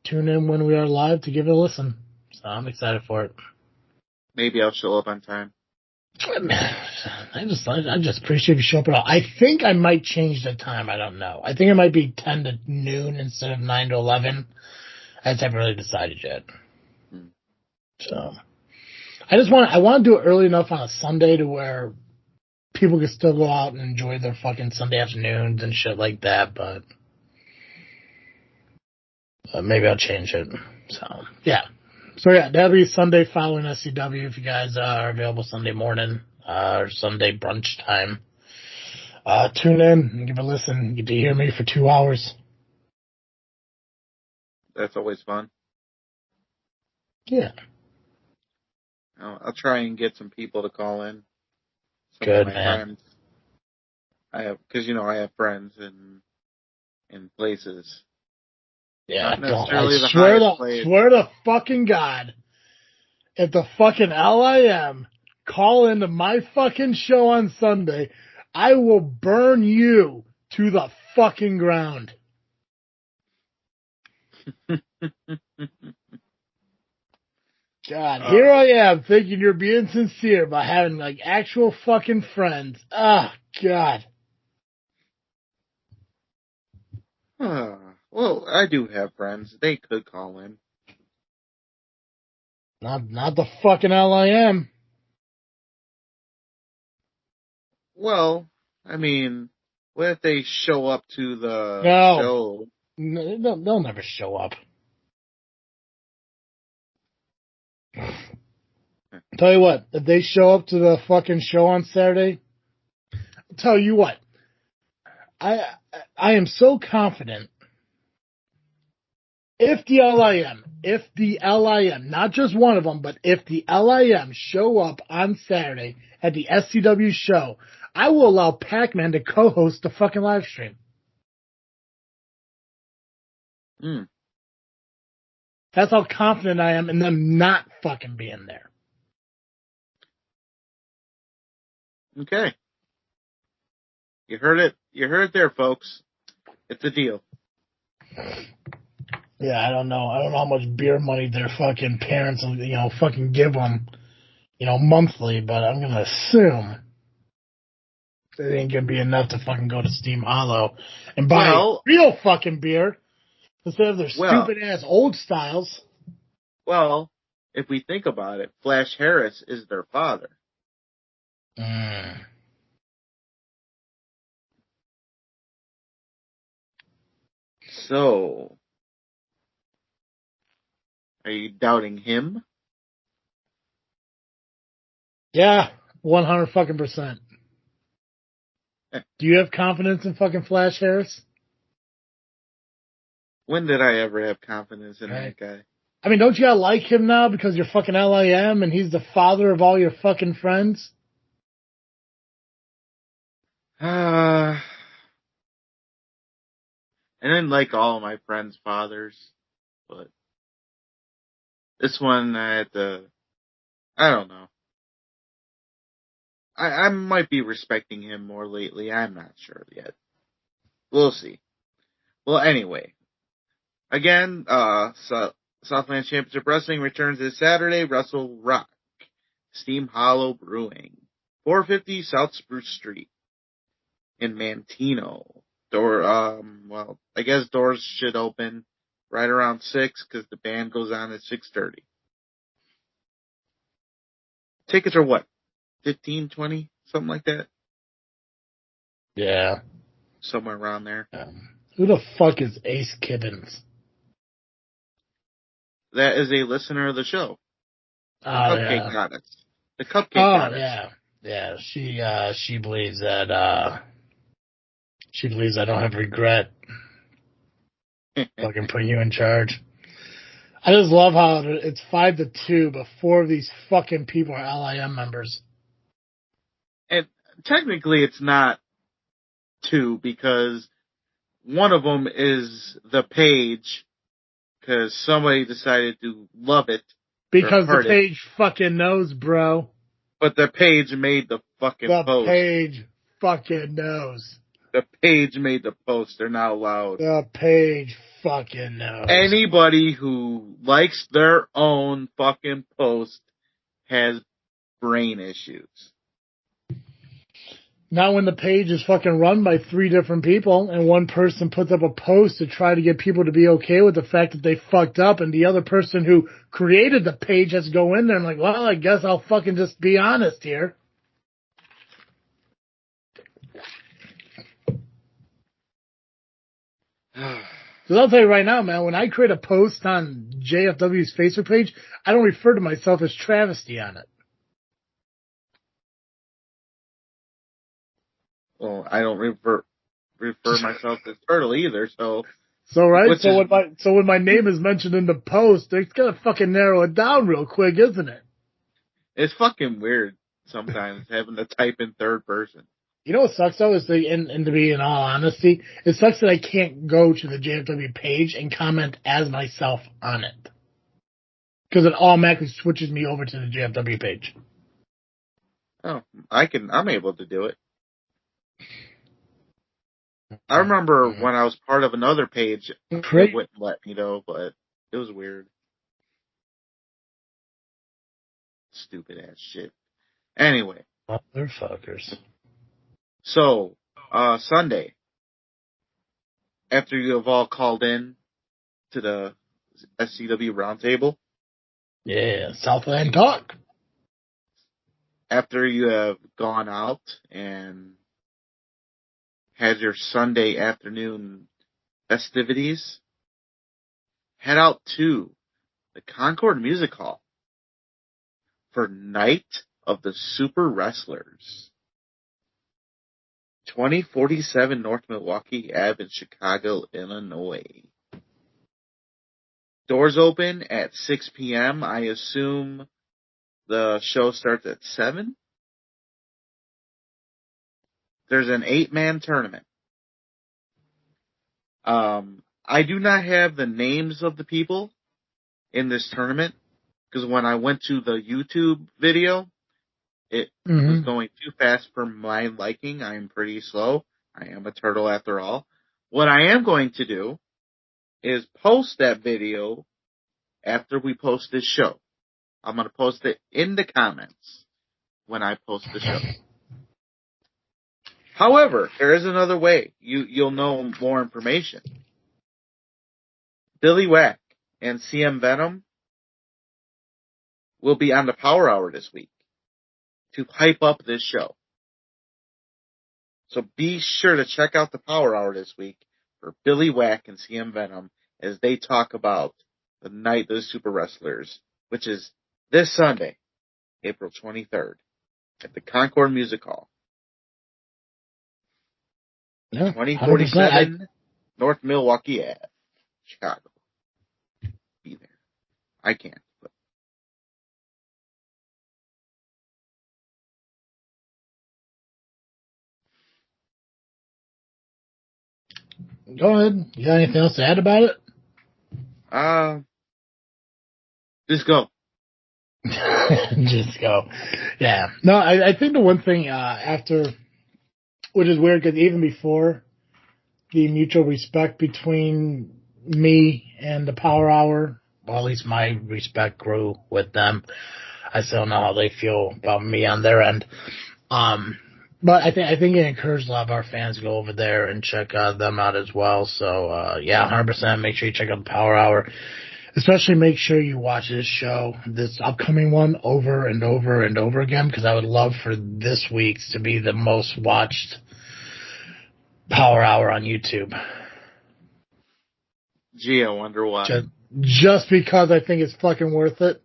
tune in when we are live to give it a listen. So I'm excited for it. Maybe I'll show up on time. I just appreciate you showing up at all. I think I might change the time. I don't know. I think it might be 10 to noon instead of 9 to 11. I just haven't really decided yet. So I want to do it early enough on a Sunday to where people can still go out and enjoy their fucking Sunday afternoons and shit like that, but maybe I'll change it. So, yeah. So, yeah, that'll be Sunday following SCW if you guys are available Sunday morning or Sunday brunch time. Tune in and give a listen. You get to hear me for 2 hours. That's always fun. Yeah. I'll try and get some people to call in. Good, man. Friends. Because I have friends in places. Yeah, I swear to fucking God, if the fucking LIM call into my fucking show on Sunday, I will burn you to the fucking ground. God, here I am thinking you're being sincere by having like actual fucking friends. Ah, God. Well, I do have friends. They could call in. Not the fucking LIM. Well, I mean, what if they show up to the show? No, they'll never show up. Tell you what, if they show up to the fucking show on Saturday, I'll tell you what, I am so confident if the LIM, not just one of them, but if the LIM show up on Saturday at the SCW show, I will allow Pac-Man to co-host the fucking live stream. That's how confident I am in them not fucking being there. Okay. You heard it. You heard it there, folks. It's a deal. Yeah, I don't know. I don't know how much beer money their fucking parents, fucking give them, monthly, but I'm going to assume it ain't going to be enough to fucking go to Steam Hollow and buy real fucking beer instead of their stupid-ass old styles. Well, if we think about it, Flash Harris is their father. So, are you doubting him? Yeah, 100%. Do you have confidence in fucking Flash Harris? When did I ever have confidence in that guy? I mean, don't you gotta like him now because you're fucking LIM and he's the father of all your fucking friends? I didn't like all of my friends' fathers, but this one I don't know. I might be respecting him more lately. I'm not sure yet. We'll see. Well, anyway. Again, so Southland Championship Wrestling returns this Saturday. Wrestle Rock. Steam Hollow Brewing. 450 South Spruce Street in Mantino. I guess doors should open right around 6 because the band goes on at 6:30. Tickets are what? 15, 20, something like that? Yeah. Somewhere around there. Who the fuck is Ace Kibbins? That is a listener of the show. Cupcake Goddess. The Cupcake Goddess. Yeah. Yeah, she believes that, I don't have regret fucking putting you in charge. I just love how it's 5-2, but 4 of these fucking people are LIM members. And technically it's not 2 because one of them is the page because somebody decided to love it. Because the page fucking knows, bro. But the page made the fucking post. The page fucking knows. The page made the post. They're not allowed. The page fucking knows. Anybody who likes their own fucking post has brain issues. Not when the page is fucking run by 3 different people and one person puts up a post to try to get people to be okay with the fact that they fucked up and the other person who created the page has to go in there and like, well, I guess I'll fucking just be honest here. Because I'll tell you right now, man, when I create a post on JFW's Facebook page, I don't refer to myself as travesty on it. Well, I don't refer myself as Turtle either, so. So when my name is mentioned in the post, it's gonna fucking narrow it down real quick, isn't it? It's fucking weird sometimes having to type in third person. You know what sucks though is and to be in all honesty, it sucks that I can't go to the JFW page and comment as myself on it. Because it automatically switches me over to the JFW page. Oh, I'm able to do it. I remember when I was part of another page, it wouldn't let me know, but it was weird. Stupid ass shit. Anyway. Motherfuckers. So, Sunday, after you have all called in to the SCW Roundtable. Yeah, Southland Talk. After you have gone out and had your Sunday afternoon festivities, head out to the Concord Music Hall for Night of the Super Wrestlers. 2047 North Milwaukee Ave in Chicago, Illinois. Doors open at 6 p.m. I assume the show starts at 7. There's an 8-man tournament. I do not have the names of the people in this tournament because when I went to the YouTube video, it was going too fast for my liking. I am pretty slow. I am a turtle after all. What I am going to do is post that video after we post this show. I'm going to post it in the comments when I post the show. However, there is another way. You'll know more information. Billy Wack and CM Venom will be on the Power Hour this week to hype up this show. So be sure to check out the Power Hour this week for Billy Wack and CM Venom as they talk about the Night of the Super Wrestlers, which is this Sunday, April 23rd, at the Concord Music Hall. Yeah, 2047 North Milwaukee Ave, Chicago. Be there. I can't. But. Go ahead. You got anything else to add about it? Just go. Just go. Yeah. No, I think the one thing after, which is weird because even before the mutual respect between me and the Power Hour well, at least my respect grew with them. I still don't know how they feel about me on their end. But I think it encouraged a lot of our fans to go over there and check them out as well. So, yeah, 100%. Make sure you check out the Power Hour. Especially make sure you watch this show, this upcoming one, over and over and over again, because I would love for this week's to be the most watched Power Hour on YouTube. Gee, I wonder why. Just because I think it's fucking worth it.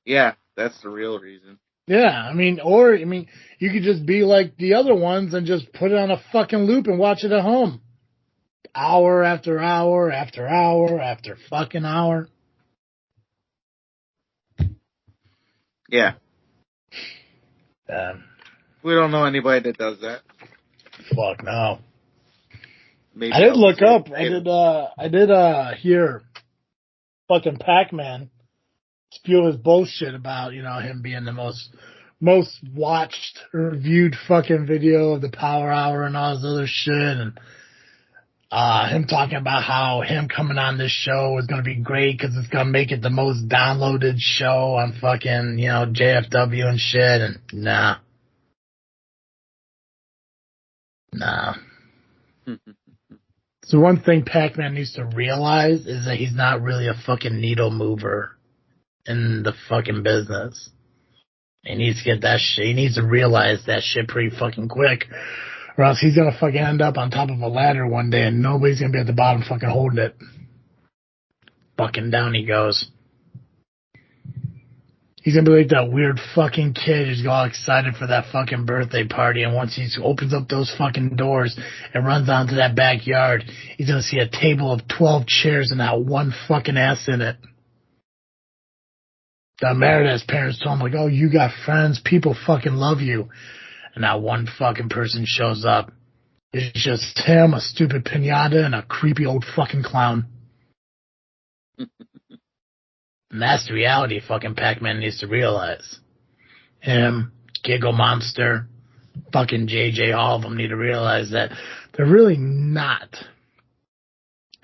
Yeah, that's the real reason. Yeah, you could just be like the other ones and just put it on a fucking loop and watch it at home. Hour after hour after hour after fucking hour. Yeah. We don't know anybody that does that. Fuck no. Maybe I did look up. I did hear fucking Pac-Man spew his bullshit about, him being the most watched, reviewed fucking video of the Power Hour and all this other shit, and him talking about how him coming on this show is going to be great because it's going to make it the most downloaded show on fucking, JFW and shit, and nah. So one thing Pac-Man needs to realize is that he's not really a fucking needle mover in the fucking business. He needs to get that shit. He needs to realize that shit pretty fucking quick, or else he's gonna fucking end up on top of a ladder one day and nobody's gonna be at the bottom fucking holding it. Fucking down he goes. He's gonna be like that weird fucking kid who's all excited for that fucking birthday party, and once he opens up those fucking doors and runs onto that backyard, he's gonna see a table of 12 chairs and not one fucking ass in it. That matter that his parents told him, like, oh, you got friends, people fucking love you. And not one fucking person shows up. It's just him, a stupid pinata, and a creepy old fucking clown. And that's the reality fucking Pac-Man needs to realize. Him, Giggle Monster, fucking JJ, all of them need to realize that they're really not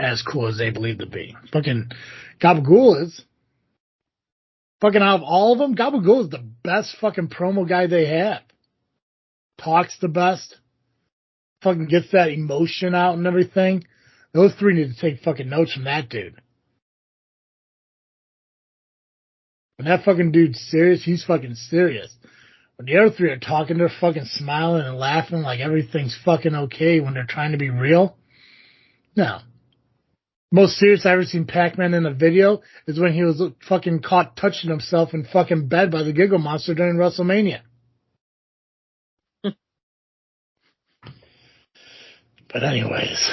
as cool as they believe to be. Fucking Gabagool is. Fucking out of all of them, Gabagool is the best fucking promo guy they have. Talks the best. Fucking gets that emotion out and everything. Those three need to take fucking notes from that dude. When that fucking dude's serious, he's fucking serious. When the other three are talking, they're fucking smiling and laughing like everything's fucking okay when they're trying to be real. No. Most serious I've ever seen Pac-Man in a video is when he was fucking caught touching himself in fucking bed by the Giggle Monster during WrestleMania. But anyways.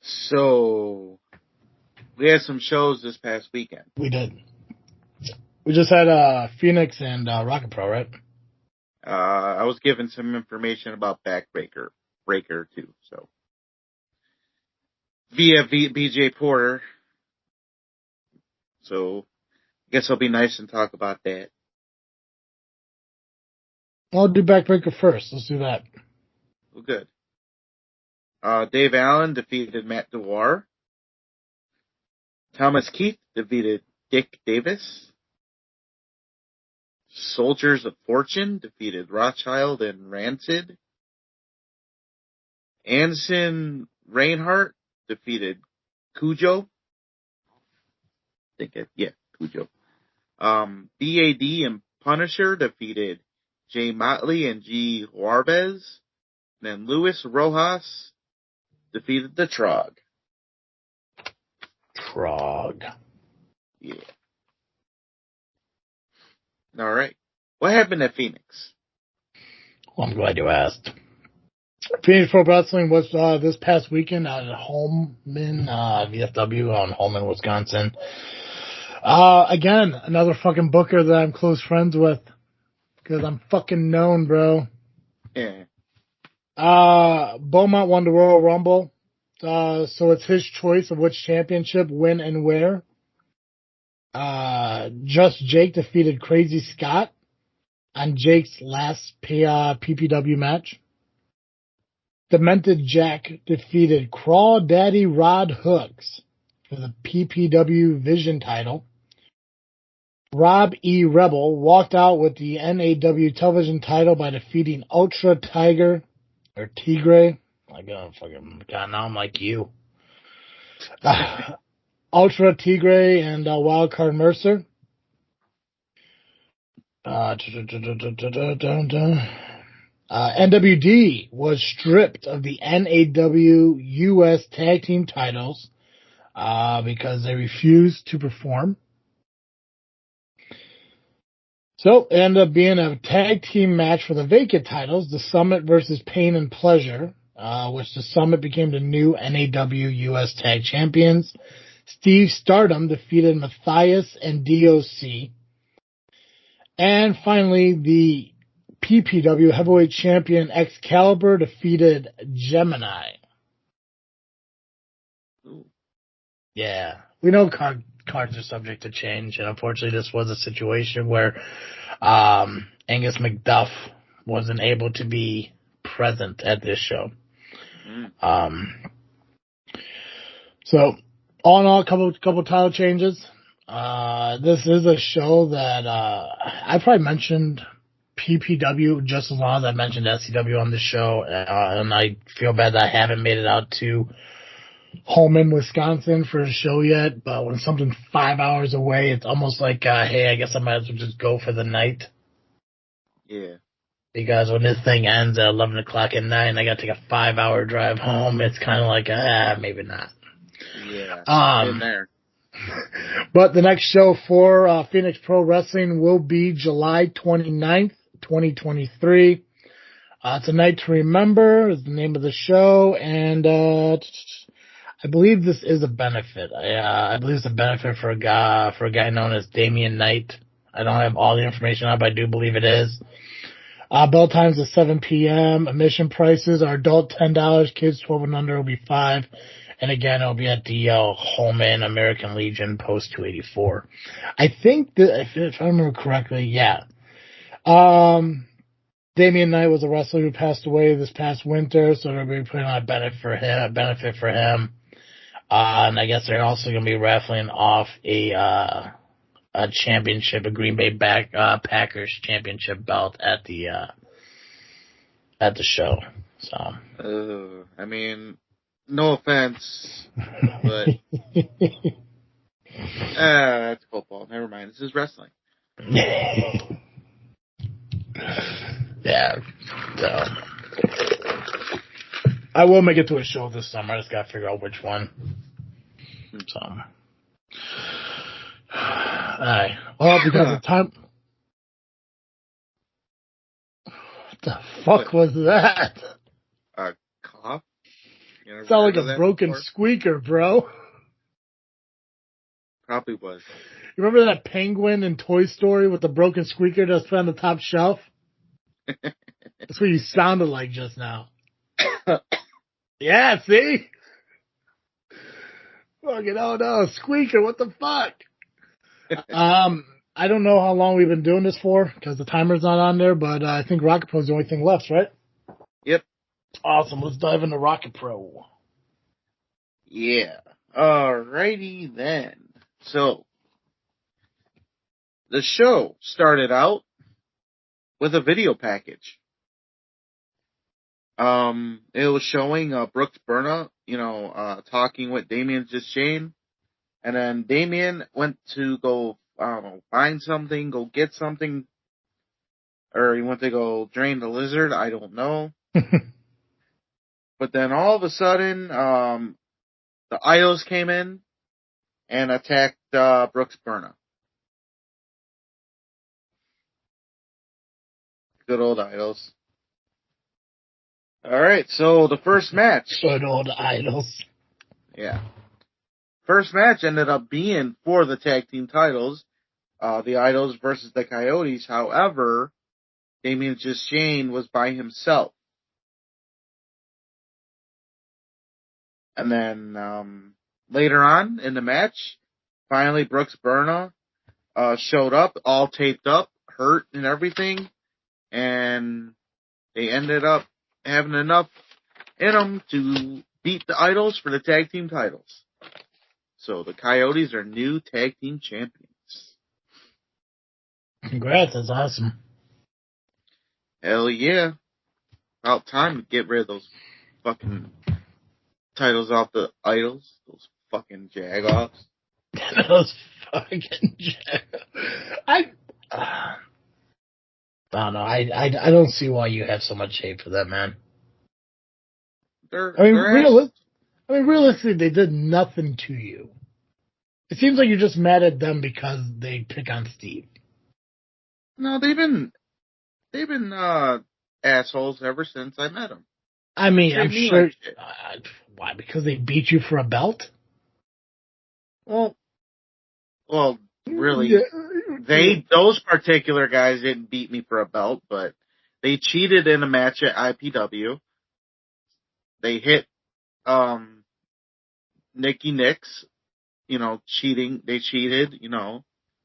So, we had some shows this past weekend. We did. We just had Phoenix and Rocket Pro, right? I was given some information about Backbreaker too, so. Via BJ Porter. So, I guess it'll be nice and talk about that. I'll do Backbreaker first. Let's do that. Well, good. Dave Allen defeated Matt Dewar. Thomas Keith defeated Dick Davis. Soldiers of Fortune defeated Rothschild and Rancid. Anson Reinhardt defeated Cujo. Cujo. BAD and Punisher defeated Jay Motley and G. Juarez. Then Luis Rojas defeated the Trog. Yeah. All right. What happened at Phoenix? Well, I'm glad you asked. Phoenix Pro Wrestling was this past weekend out at Holman, VFW on Holman, Wisconsin. Again, another fucking booker that I'm close friends with. Because I'm fucking known, bro. Yeah. Beaumont won the Royal Rumble. So it's his choice of which championship, when, and where. Just Jake defeated Crazy Scott on Jake's last PPW match. Demented Jack defeated Crawl Daddy Rod Hooks for the PPW Vision title. Rob E. Rebel walked out with the NAW television title by defeating Ultra Tiger, or Tigre. God, now I'm like you. Ultra Tigre and Wildcard Mercer. NWD was stripped of the NAW US Tag Team titles because they refused to perform. So it ended up being a tag team match for the vacant titles, the Summit versus Pain and Pleasure, which the Summit became the new NAW US Tag Champions. Steve Stardom defeated Matthias and DOC. And finally, the PPW Heavyweight Champion Excalibur defeated Gemini. Ooh. Yeah, we know cards are subject to change, and unfortunately this was a situation where Angus McDuff wasn't able to be present at this show. So, all in all, a couple title changes. This is a show that I probably mentioned PPW just as long as I mentioned SCW on the show, and I feel bad that I haven't made it out to Holman, Wisconsin for a show yet, but when something's 5 hours away, it's almost like, hey, I guess I might as well just go for the night. Yeah. Because when this thing ends at 11 o'clock at night and I got to take a 5-hour drive home, it's kind of like, maybe not. Yeah. Been there. But the next show for Phoenix Pro Wrestling will be July 29th, 2023. It's a Night to Remember is the name of the show, and I believe this is a benefit. I believe it's a benefit for a guy known as Damian Knight. I don't have all the information on it, but I do believe it is. Bell times is 7 p.m. Admission prices are adult $10, kids 12 and under will be $5. And again, it'll be at the Holman American Legion Post 284. I think that, if I remember correctly, yeah. Damian Knight was a wrestler who passed away this past winter, so they'll be putting on a benefit for him. And I guess they're also going to be raffling off a championship, a Green Bay Packers championship belt at the show. So. I mean, no offense, but that's football. Never mind. This is wrestling. Yeah. So I will make it to a show this summer. I just gotta figure out which one. So. Alright. Well, because of time. What the fuck was that? A cough? Sound like a broken squeaker, bro. Probably was. You remember that penguin in Toy Story with the broken squeaker that's put on the top shelf? That's what you sounded like just now. Yeah, see? Fucking, oh no, squeaker, what the fuck? I don't know how long we've been doing this for, because the timer's not on there, but I think Rocket Pro's the only thing left, right? Yep. Awesome, let's dive into Rocket Pro. Yeah. Alrighty then. So, the show started out with a video package. It was showing Brooks Burna, talking with Damian Shane, and then Damian went to go, find something, go get something, or he went to go drain the lizard, I don't know. But then all of a sudden, the Idols came in and attacked Brooks Burna. Good old Idols. Alright, so the first match. Good old Idols. Yeah. First match ended up being for the tag team titles. The Idols versus the Coyotes. However, Damian Shane was by himself. And then later on in the match, finally Brooks Burna showed up, all taped up, hurt and everything. And they ended up having enough in them to beat the Idols for the tag team titles. So the Coyotes are new tag team champions. Congrats, that's awesome. Hell yeah. About time to get rid of those fucking titles off the Idols. Those fucking jagoffs. Those fucking I don't know. I don't see why you have so much hate for that, man. Realistically, they did nothing to you. It seems like you're just mad at them because they pick on Steve. No, they've been assholes ever since I met them. I mean, I'm sure. Why? Because they beat you for a belt? Well, really, those particular guys didn't beat me for a belt, but they cheated in a match at IPW. They hit Nikki Nix, cheating. They cheated,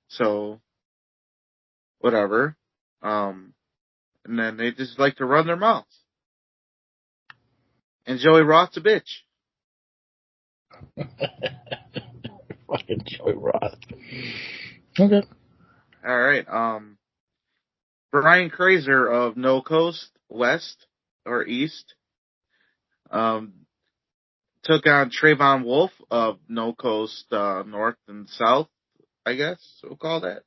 so whatever. And then they just like to run their mouths. And Joey Roth's a bitch. Fucking Joey Roth. Okay. All right. Brian Kraser of No Coast West or East took on Trayvon Wolf of No Coast North and South, I guess we'll call that.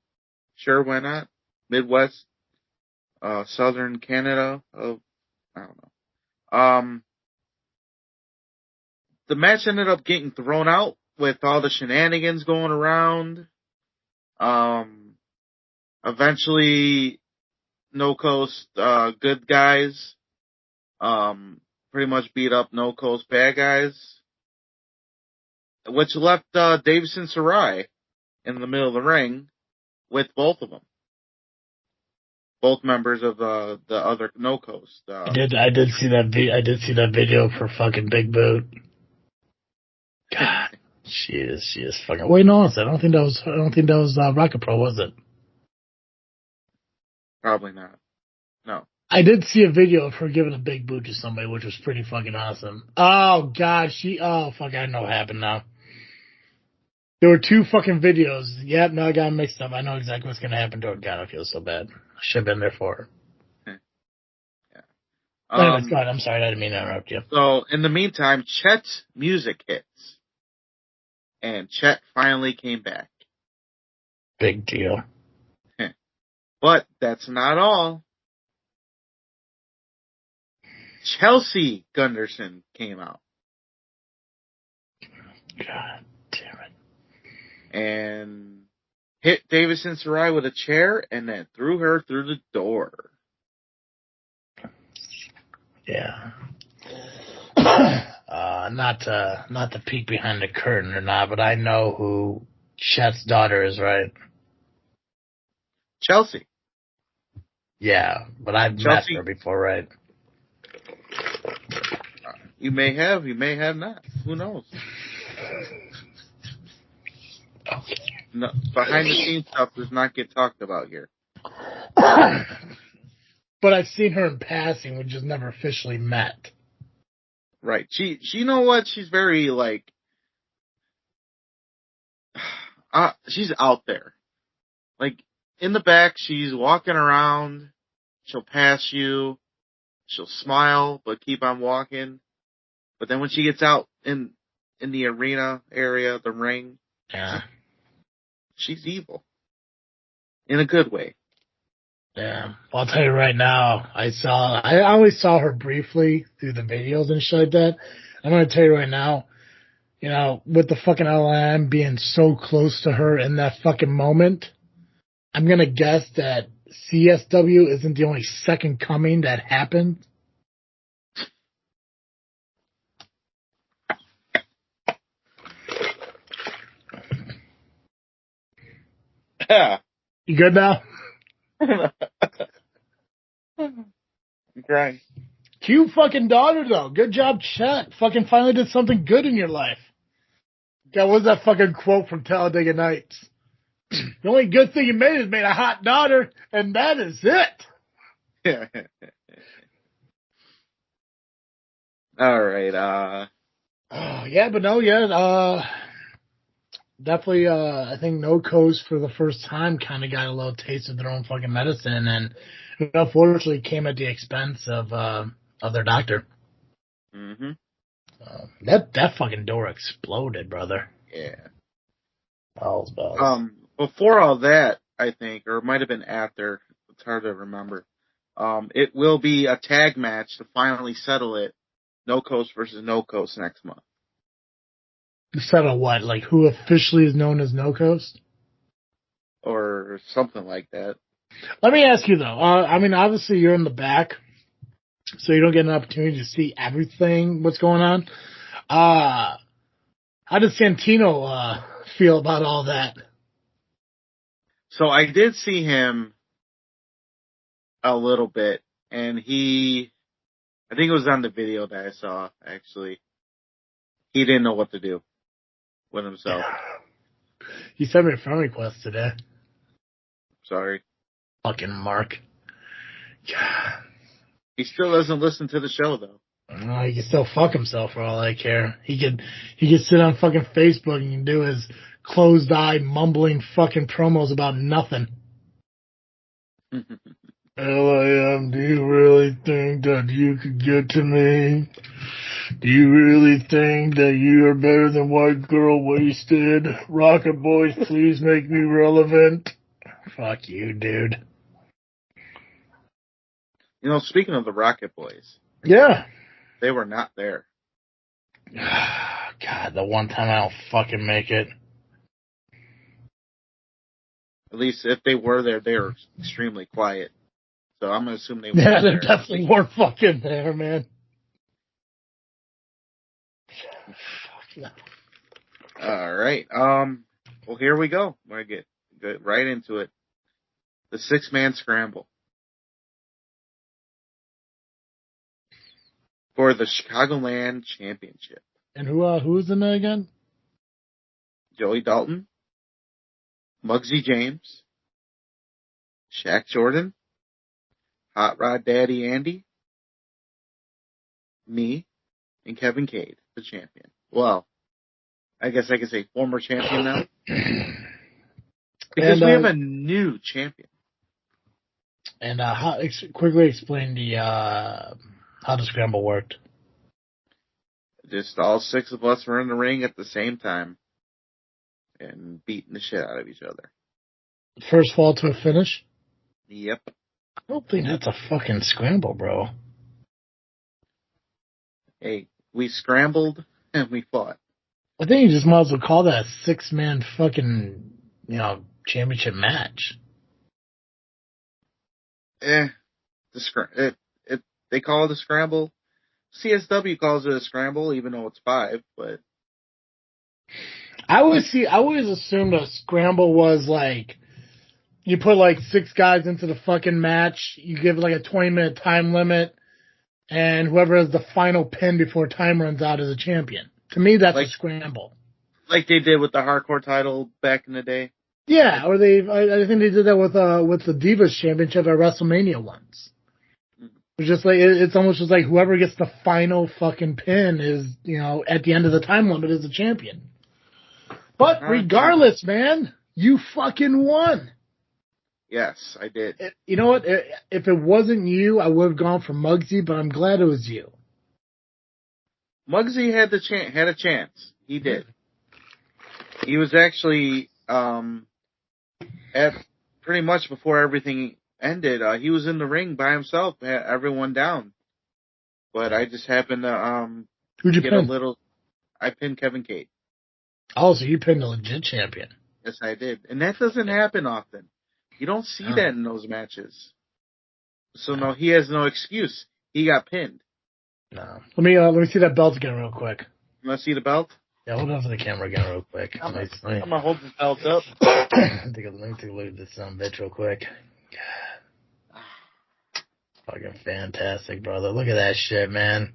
Sure, why not? Midwest, Southern Canada I don't know. The match ended up getting thrown out with all the shenanigans going around. Eventually, No Coast good guys pretty much beat up No Coast bad guys, which left Davison Sarai in the middle of the ring with both of them. Both members of the other No Coast. I did see that video for fucking Big Boot. God, she is fucking. Wait, no, I don't think that was Rocket Pro, was it? Probably not. No. I did see a video of her giving a big boot to somebody, which was pretty fucking awesome. Oh God, fuck, I know what happened now. There were two fucking videos. Yep, no, I got them mixed up. I know exactly what's gonna happen to her. God, I feel so bad. I should have been there for her. Yeah. Anyways, go ahead. I'm sorry, I didn't mean to interrupt you. So, in the meantime, Chet's music hits. And Chet finally came back. Big deal. But that's not all. Chelsea Gunderson came out. God damn it. And hit Davison Sarai with a chair and then threw her through the door. Yeah. Not to peek behind the curtain or not, but I know who Chet's daughter is, right? Chelsea. Yeah, but I've met her before, right? You may have not. Who knows? Okay. No, behind the scenes stuff does not get talked about here. But I've seen her in passing, we just never officially met. Right. She you know what? She's very she's out there. Like in the back, she's walking around. She'll pass you. She'll smile, but keep on walking. But then when she gets out in the arena area, the ring, yeah, she's evil. In a good way. Yeah. Well, I'll tell you right now, I always saw her briefly through the videos and shit like that. I'm going to tell you right now, with the fucking LM being so close to her in that fucking moment, I'm going to guess that CSW isn't the only second coming that happened. Yeah. You good now? I'm crying. Cute fucking daughter, though. Good job, Chet. Fucking finally did something good in your life. God, what's that fucking quote from Talladega Nights? The only good thing you made is made a hot daughter, and that is it. All right. Yeah, but no, yeah. Definitely, I think No Coast for the first time kind of got a little taste of their own fucking medicine, and it unfortunately came at the expense of their doctor. Mm-hmm. That fucking door exploded, brother. Yeah. Bells. Before all that, I think, or it might have been after. It's hard to remember. It will be a tag match to finally settle it. No Coast versus No Coast next month. Settle what? Like who officially is known as No Coast? Or something like that. Let me ask you though. I mean, obviously you're in the back, so you don't get an opportunity to see everything. What's going on? How does Santino feel about all that? So I did see him a little bit, and I think it was on the video that I saw, actually. He didn't know what to do with himself. He sent me a friend request today. Sorry. Fucking Mark. He still doesn't listen to the show, though. He can still fuck himself for all I care. He could sit on fucking Facebook and do his closed-eyed, mumbling fucking promos about nothing. L.A.M., do you really think that you could get to me? Do you really think that you are better than White Girl Wasted? Rocket Boys, please make me relevant. Fuck you, dude. You know, speaking of the Rocket Boys. Yeah. They were not there. God, the one time I don't fucking make it. At least if they were there, they were extremely quiet. So I'm going to assume they weren't there. Yeah, they definitely weren't fucking there, man. All right. Well, here we go. We're going to get right into it. The 6-man scramble. For the Chicagoland Championship. And who's in there again? Joey Dalton, Muggsy James, Shaq Jordan, Hot Rod Daddy Andy, me, and Kevin Cade, the champion. Well, I guess I could say former champion now. Because we have a new champion. And quickly explain how the scramble worked. Just all 6 of us were in the ring at the same time and beating the shit out of each other. First fall to a finish? Yep. I don't think that's a fucking scramble, bro. Hey, we scrambled and we fought. I think you just might as well call that a 6-man fucking, championship match. They call it a scramble. CSW calls it a scramble, even though it's 5, but I always assumed a scramble was like you put like 6 guys into the fucking match, you give like a 20-minute time limit, and whoever has the final pin before time runs out is a champion. To me, that's a scramble. Like they did with the hardcore title back in the day. Yeah, or I think they did that with the Divas Championship at WrestleMania once. It's just like it's almost just like whoever gets the final fucking pin is, at the end of the time limit is the champion. But regardless, man, you fucking won. Yes, I did. You know what? If it wasn't you, I would have gone for Muggsy, but I'm glad it was you. Muggsy had a chance. He did. He was actually at pretty much before everything ended. He was in the ring by himself, had everyone down. But I just happened to Who'd you pin? I pinned Kevin Cade. Oh, so you pinned a legit champion. Yes, I did. And that doesn't happen often. You don't see that in those matches. So no, he has no excuse. He got pinned. No. Let me see that belt again real quick. You want to see the belt? Yeah, hold on to the camera again real quick. I'm gonna hold the belt up. Let me take a look at this bitch real quick. Fucking fantastic, brother. Look at that shit, man.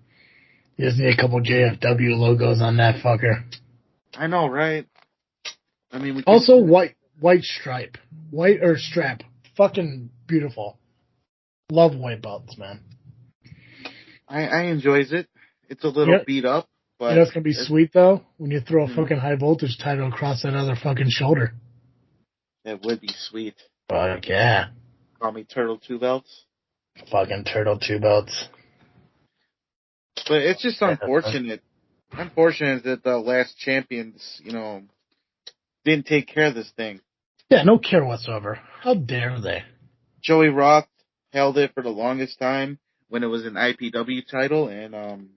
You just need a couple JFW logos on that fucker. I know, right? I mean, also white stripe, white or strap. Fucking beautiful. Love white belts, man. I enjoys it. It's a little Yeah. beat up, but You know it's gonna be sweet though when you throw a Mhm. fucking high voltage title across that other fucking shoulder. it would be sweet. Fuck yeah. Call me Turtle Two Belts. Fucking turtle two belts. But it's just unfortunate. Unfortunate that the last champions, didn't take care of this thing. Yeah, no care whatsoever. How dare they? Joey Roth held it for the longest time when it was an IPW title, and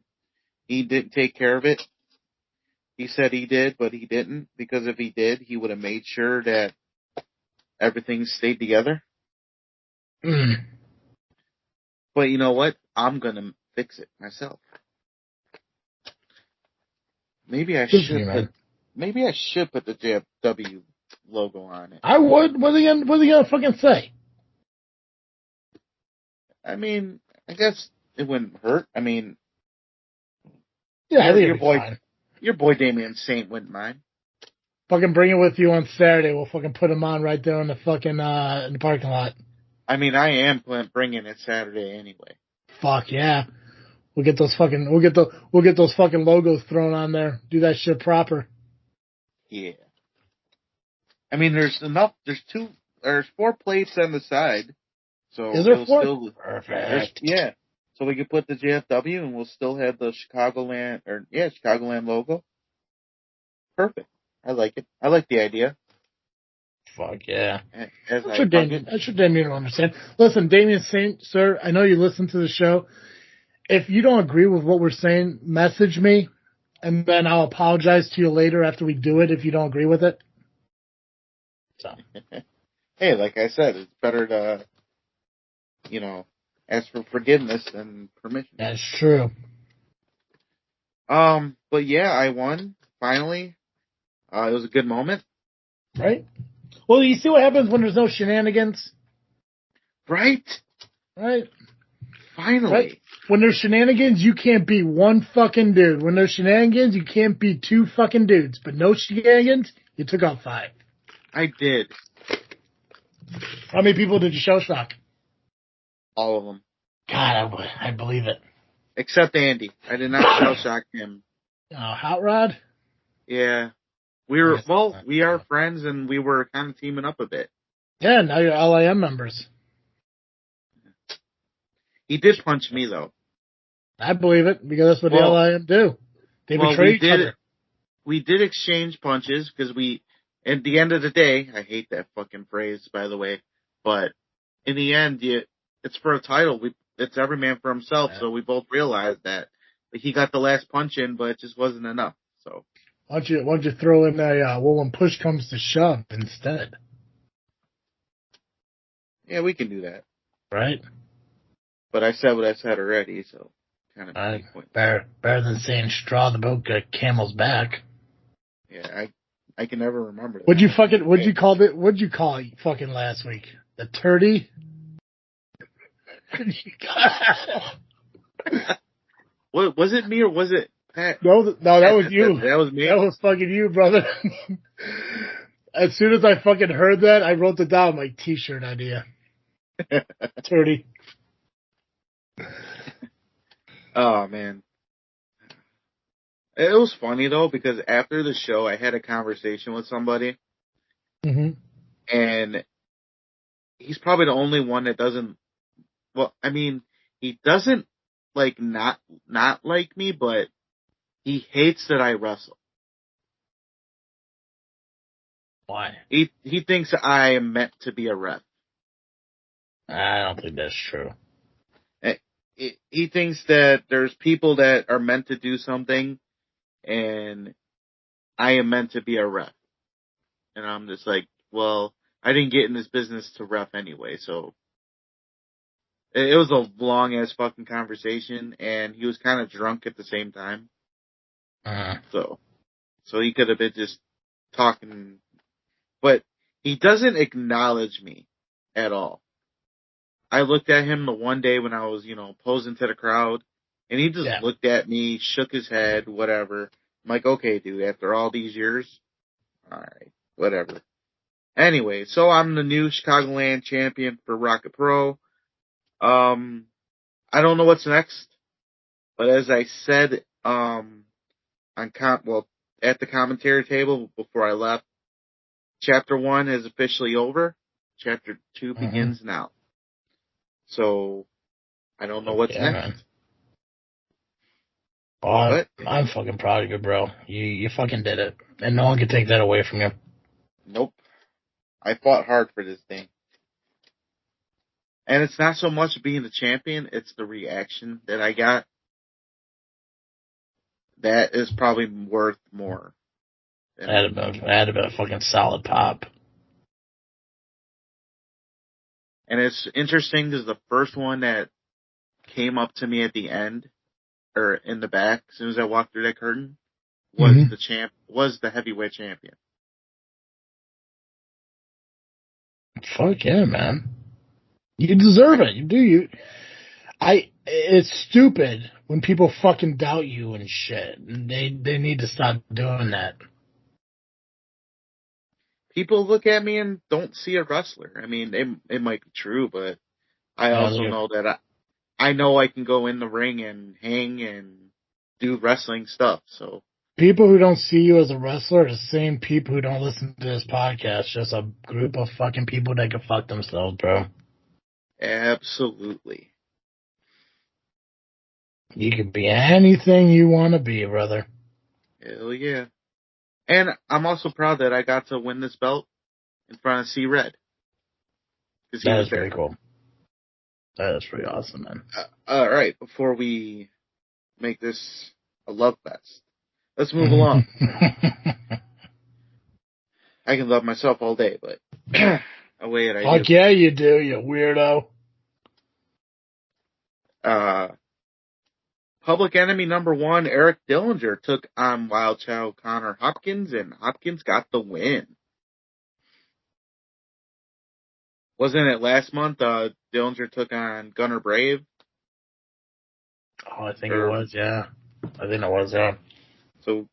he didn't take care of it. He said he did, but he didn't, because if he did, he would have made sure that everything stayed together. Mm. But you know what? I'm gonna fix it myself. Maybe I Good for should you, man. Maybe I should put the JFW logo on it. I would. What are they gonna fucking say? I mean, I guess it wouldn't hurt. I mean, Yeah, I think your it'd be boy, fine. your boy Damian Saint wouldn't mind. Fucking bring it with you on Saturday. We'll fucking put them on right there in the fucking in the parking lot. I mean, I am bringing it Saturday anyway. Fuck yeah. We'll get those fucking logos thrown on there. Do that shit proper. Yeah. I mean, there's 4 plates on the side, so Is there it'll 4? still Perfect. yeah. So we could put the JFW, and we'll still have the Chicagoland logo. Perfect. I like it. I like the idea. Fuck yeah. As I'm sure Damien will understand. Listen, Damien Saint, sir, I know you listen to the show. If you don't agree with what we're saying, message me, and then I'll apologize to you later after we do it if you don't agree with it. So. Hey, like I said, it's better to, ask for forgiveness than permission. That's true. But yeah, I won, finally. It was a good moment. Right? Well, you see what happens when there's no shenanigans? Right? Right? Finally. Right? When there's shenanigans, you can't beat one fucking dude. When there's shenanigans, you can't beat 2 fucking dudes. But no shenanigans, you took out 5. I did. How many people did you shell shock? All of them. God, I believe it. Except Andy. I did not shell shock him. Oh, Hot Rod? Yeah. We are friends, and we were kind of teaming up a bit. Yeah, now you're LIM members. He did punch me, though. I believe it, because that's what the LIM do. They betray each other. We did exchange punches, because at the end of the day, I hate that fucking phrase, by the way, but in the end, it's for a title. It's every man for himself, so we both realized that. But he got the last punch in, but it just wasn't enough, so. Why don't you throw in when push comes to shove instead? Yeah, we can do that. Right? But I said what I said already, so kind of better than saying straw the boat got camel's back. Yeah, I can never remember that. What'd you call it fucking last week? The Turdy? What was it, me or was it Pat? No, that was you. That was me. That was fucking you, brother. As soon as I fucking heard that, I wrote it down, my t-shirt idea. Turdy. Oh, man. It was funny, though, because after the show, I had a conversation with somebody. Mm-hmm. And he's probably the only one that doesn't, well, I mean, he doesn't, not like me, but he hates that I wrestle. Why? He thinks I am meant to be a ref. I don't think that's true. He thinks that there's people that are meant to do something, and I am meant to be a ref. And I'm just like, well, I didn't get in this business to ref anyway, so. It was a long-ass fucking conversation, and he was kind of drunk at the same time. So he could have been just talking. But he doesn't acknowledge me at all. I looked at him the one day when I was, posing to the crowd, and he just looked at me, shook his head, whatever. I'm like, okay, dude, after all these years? Alright, whatever. Anyway, so I'm the new Chicagoland champion for Rocket Pro. I don't know what's next, But as I said, at the commentary table before I left, Chapter 1 is officially over. Chapter 2 begins now. So, I don't know what's next. Man. Oh, I'm fucking proud of you, bro. You fucking did it. And no one can take that away from you. Nope. I fought hard for this thing. And it's not so much being the champion, it's the reaction that I got. That is probably worth more. That'd have been a fucking solid pop. And it's interesting because the first one that came up to me at the end, or in the back, as soon as I walked through that curtain, was was the heavyweight champion. Fuck yeah, man. You deserve it. You do. It's stupid when people fucking doubt you and shit. They need to stop doing that. People look at me and don't see a wrestler. I mean, it might be true, but I also know that I know I can go in the ring and hang and do wrestling stuff. So people who don't see you as a wrestler are the same people who don't listen to this podcast. Just a group of fucking people that can fuck themselves, bro. Absolutely. You can be anything you want to be, brother. Hell yeah. And I'm also proud that I got to win this belt in front of C-Red. That is very cool. That is pretty awesome, man. All right, before we make this a love fest, let's move along. I can love myself all day, but away it I do. Fuck yeah, you do, you weirdo. Public enemy number 1, Eric Dillinger, took on Wild Child Connor Hopkins, and Hopkins got the win. Wasn't it last month Dillinger took on Gunnar Brave? Oh, I think it was, yeah. So,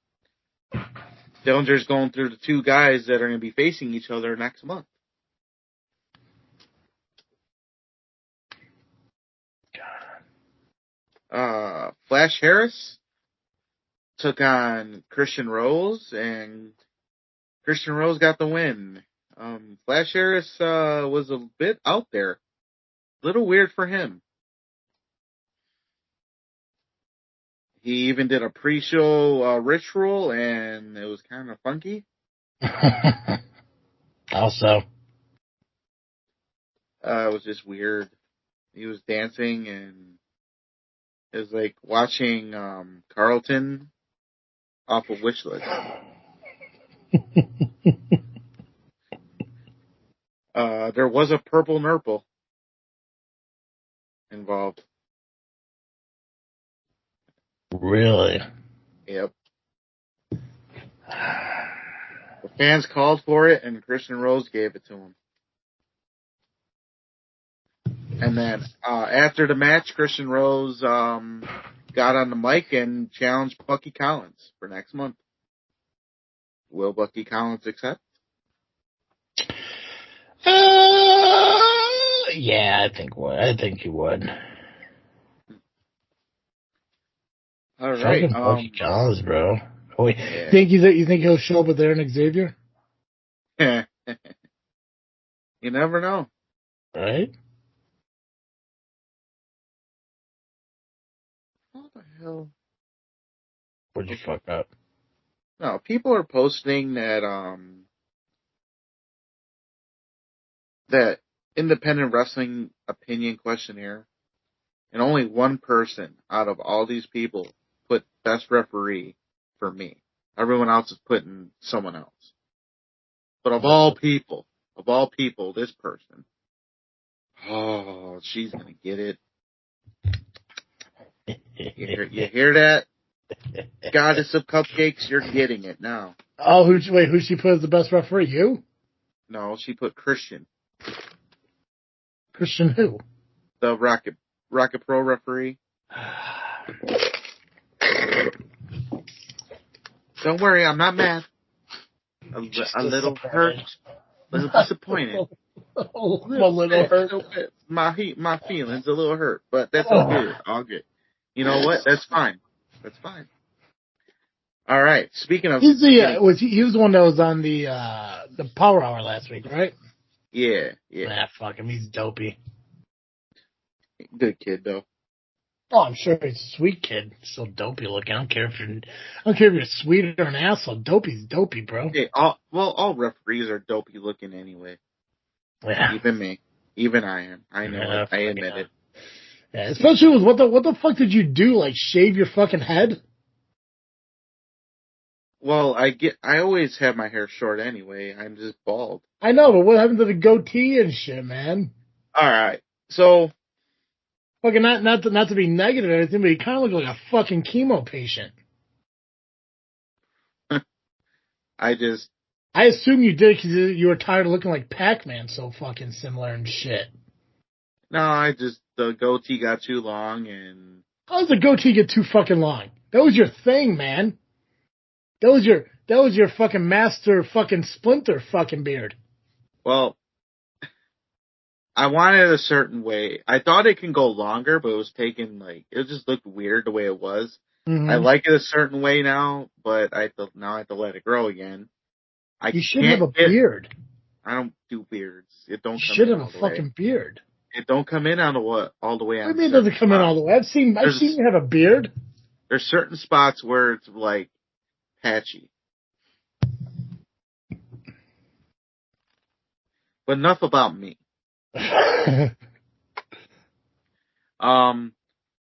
Dillinger's going through the 2 guys that are going to be facing each other next month. Flash Harris took on Christian Rose, and Christian Rose got the win. Flash Harris was a bit out there. A little weird for him. He even did a pre-show ritual, and it was kind of funky. Also. It was just weird. He was dancing, and it was like watching Carlton off of Wish List. There was a purple nurple involved. Really? Yep. The fans called for it, and Christian Rose gave it to him. And then after the match, Christian Rose got on the mic and challenged Bucky Collins for next month. Will Bucky Collins accept? Yeah, I think he would. All right, fucking Bucky Collins, bro. Oh, yeah. You think he'll show up with Aaron Xavier? You never know, right? What the hell? What'd you fuck up? No, people are posting that that independent wrestling opinion questionnaire, and only one person out of all these people put best referee for me. Everyone else is putting someone else. But of all people, this person, oh, she's gonna get it. You hear that? Goddess of Cupcakes, you're getting it now. Oh, who she put as the best referee? You? No, she put Christian. Christian who? The Rocket Pro referee. Don't worry, I'm not mad. A little hurt, a little disappointed. A little hurt. My feelings a little hurt, but that's all good. All good. You know what? That's fine. That's fine. All right. Speaking of, He was the one that was on the Power Hour last week, right? yeah. Nah, fuck him. He's dopey. Good kid though. Oh, I'm sure he's a sweet kid. Still dopey looking. I don't care if you're sweet or an asshole. Dopey's dopey, bro. Hey, all referees are dopey looking anyway. Yeah. Even me. Even I am. I know it. I admit it. Yeah, especially with what the fuck did you do? Like shave your fucking head? Well, I always have my hair short anyway. I'm just bald. I know, but what happened to the goatee and shit, man? All right. So, fucking not to be negative or anything, but he kind of looked like a fucking chemo patient. I assume you did because you were tired of looking like Pac-Man, so fucking similar and shit. No, the goatee got too long and... How does the goatee get too fucking long? That was your thing, man. That was your fucking master fucking Splinter fucking beard. Well, I wanted a certain way. I thought it can go longer, but it was taking it just looked weird the way it was. Mm-hmm. I like it a certain way now, but now I have to let it grow again. You shouldn't have a beard. I don't do beards. It don't. You should have a fucking beard. It don't come in all the way. What do you mean it doesn't come in all the way? I've seen you have a beard. There's certain spots where it's like patchy. But enough about me.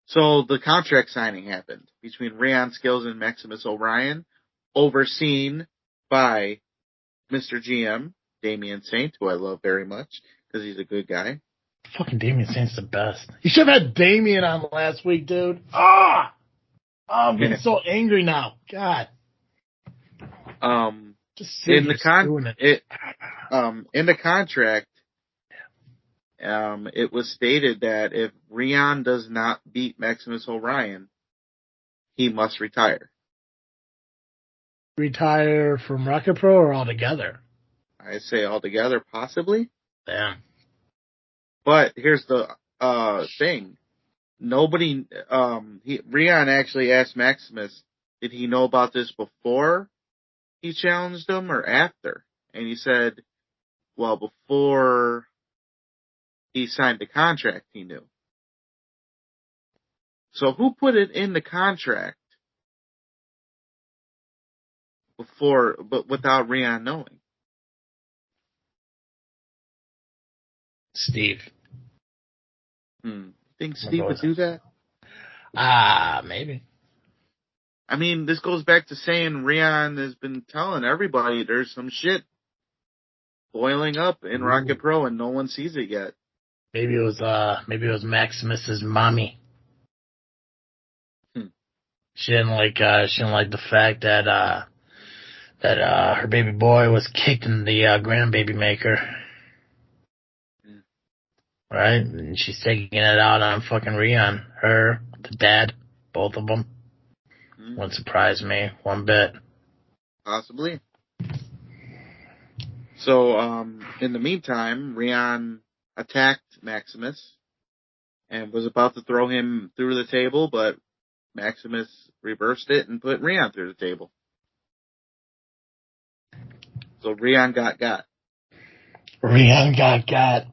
So the contract signing happened between Rayon Skills and Maximus Orion, overseen by Mr. GM, Damian Saint, who I love very much, because he's a good guy. Fucking Damian Saint's the best. You should have had Damian on last week, dude. I'm getting so angry now. God. Just in the contract, it was stated that if Rayon does not beat Maximus Orion, he must retire. Retire from Rocket Pro or altogether? I say altogether, possibly. Yeah. But here's the thing. Nobody, Rayon actually asked Maximus, did he know about this before he challenged him or after? And he said, well, before he signed the contract, he knew. So who put it in the contract but without Rayon knowing? Steve. Think Steve would do that? Maybe. I mean, this goes back to saying Rayon has been telling everybody there's some shit boiling up in Rocket Pro and no one sees it yet. Maybe it was Maximus's mommy. She didn't like the fact that her baby boy was kicked in the grandbaby maker. Right? And she's taking it out on fucking Rayon. Her, the dad, both of them. Wouldn't surprise me one bit. Possibly. So, in the meantime, Rayon attacked Maximus and was about to throw him through the table, but Maximus reversed it and put Rayon through the table. So Rayon got. Rayon got.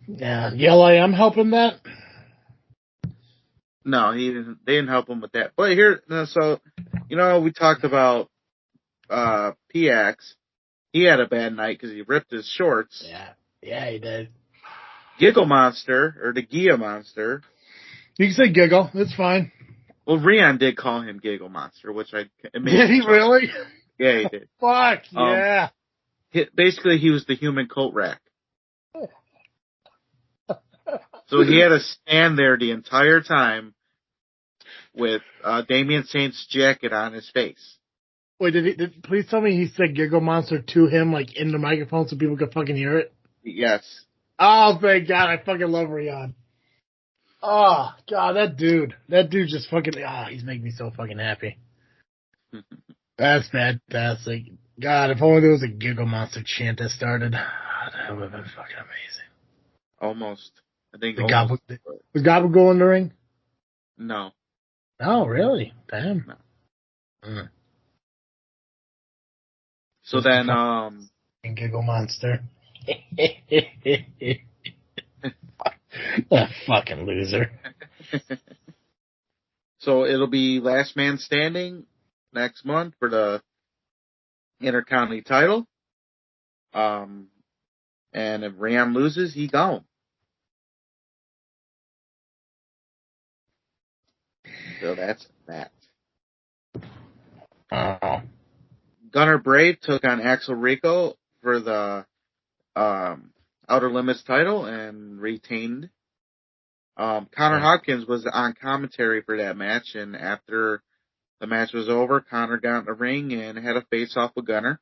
Yeah, Yellow, I'm helping that. No, they didn't help him with that. But here, so, we talked about PX. He had a bad night because he ripped his shorts. Yeah, he did. Giggle Monster, or the Gia Monster. You can say Giggle, that's fine. Well, Rayon did call him Giggle Monster, which Did he really? Yeah, he did. Fuck, yeah. Basically, he was the human coat rack. So he had to stand there the entire time with Damian Saint's jacket on his face. Wait, please tell me he said Giggle Monster to him, like, in the microphone so people could fucking hear it? Yes. Oh, thank God, I fucking love Rayon. Oh, God, that dude just fucking, he's making me so fucking happy. That's fantastic. God, if only there was a Giggle Monster chant that started, that would have been fucking amazing. Almost. I think Was almost. Gobble in the ring? No. Oh, really? Damn. No. Mm. So then, Giggle monster. That fucking loser. so it'll be last man standing next month for the Intercounty title. And if Ram loses, he gone. So that's that. Oh. Gunnar Brave took on Axel Rico for the Outer Limits title and retained. Connor Hopkins was on commentary for that match, and after the match was over, Connor got in the ring and had a face-off with Gunnar.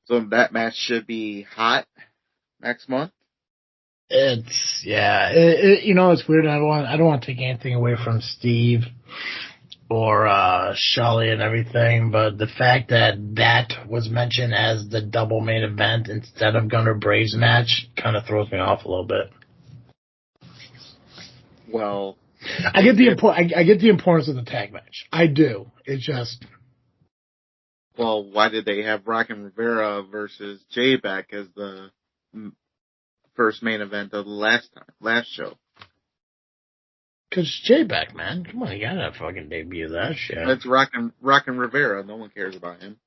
So that match should be hot next month. It's it's weird. I don't want to take anything away from Steve or Shelley and everything, but the fact that was mentioned as the double main event instead of Gunnar Brave's match kind of throws me off a little bit. Well, I get the importance of the tag match. I do. It's just. Well, why did they have Rockin' Rivera versus J-Back as the first main event of the last show? Because J-Back, man. Come on, you gotta fucking debut that shit. It's Rockin' Rivera. No one cares about him.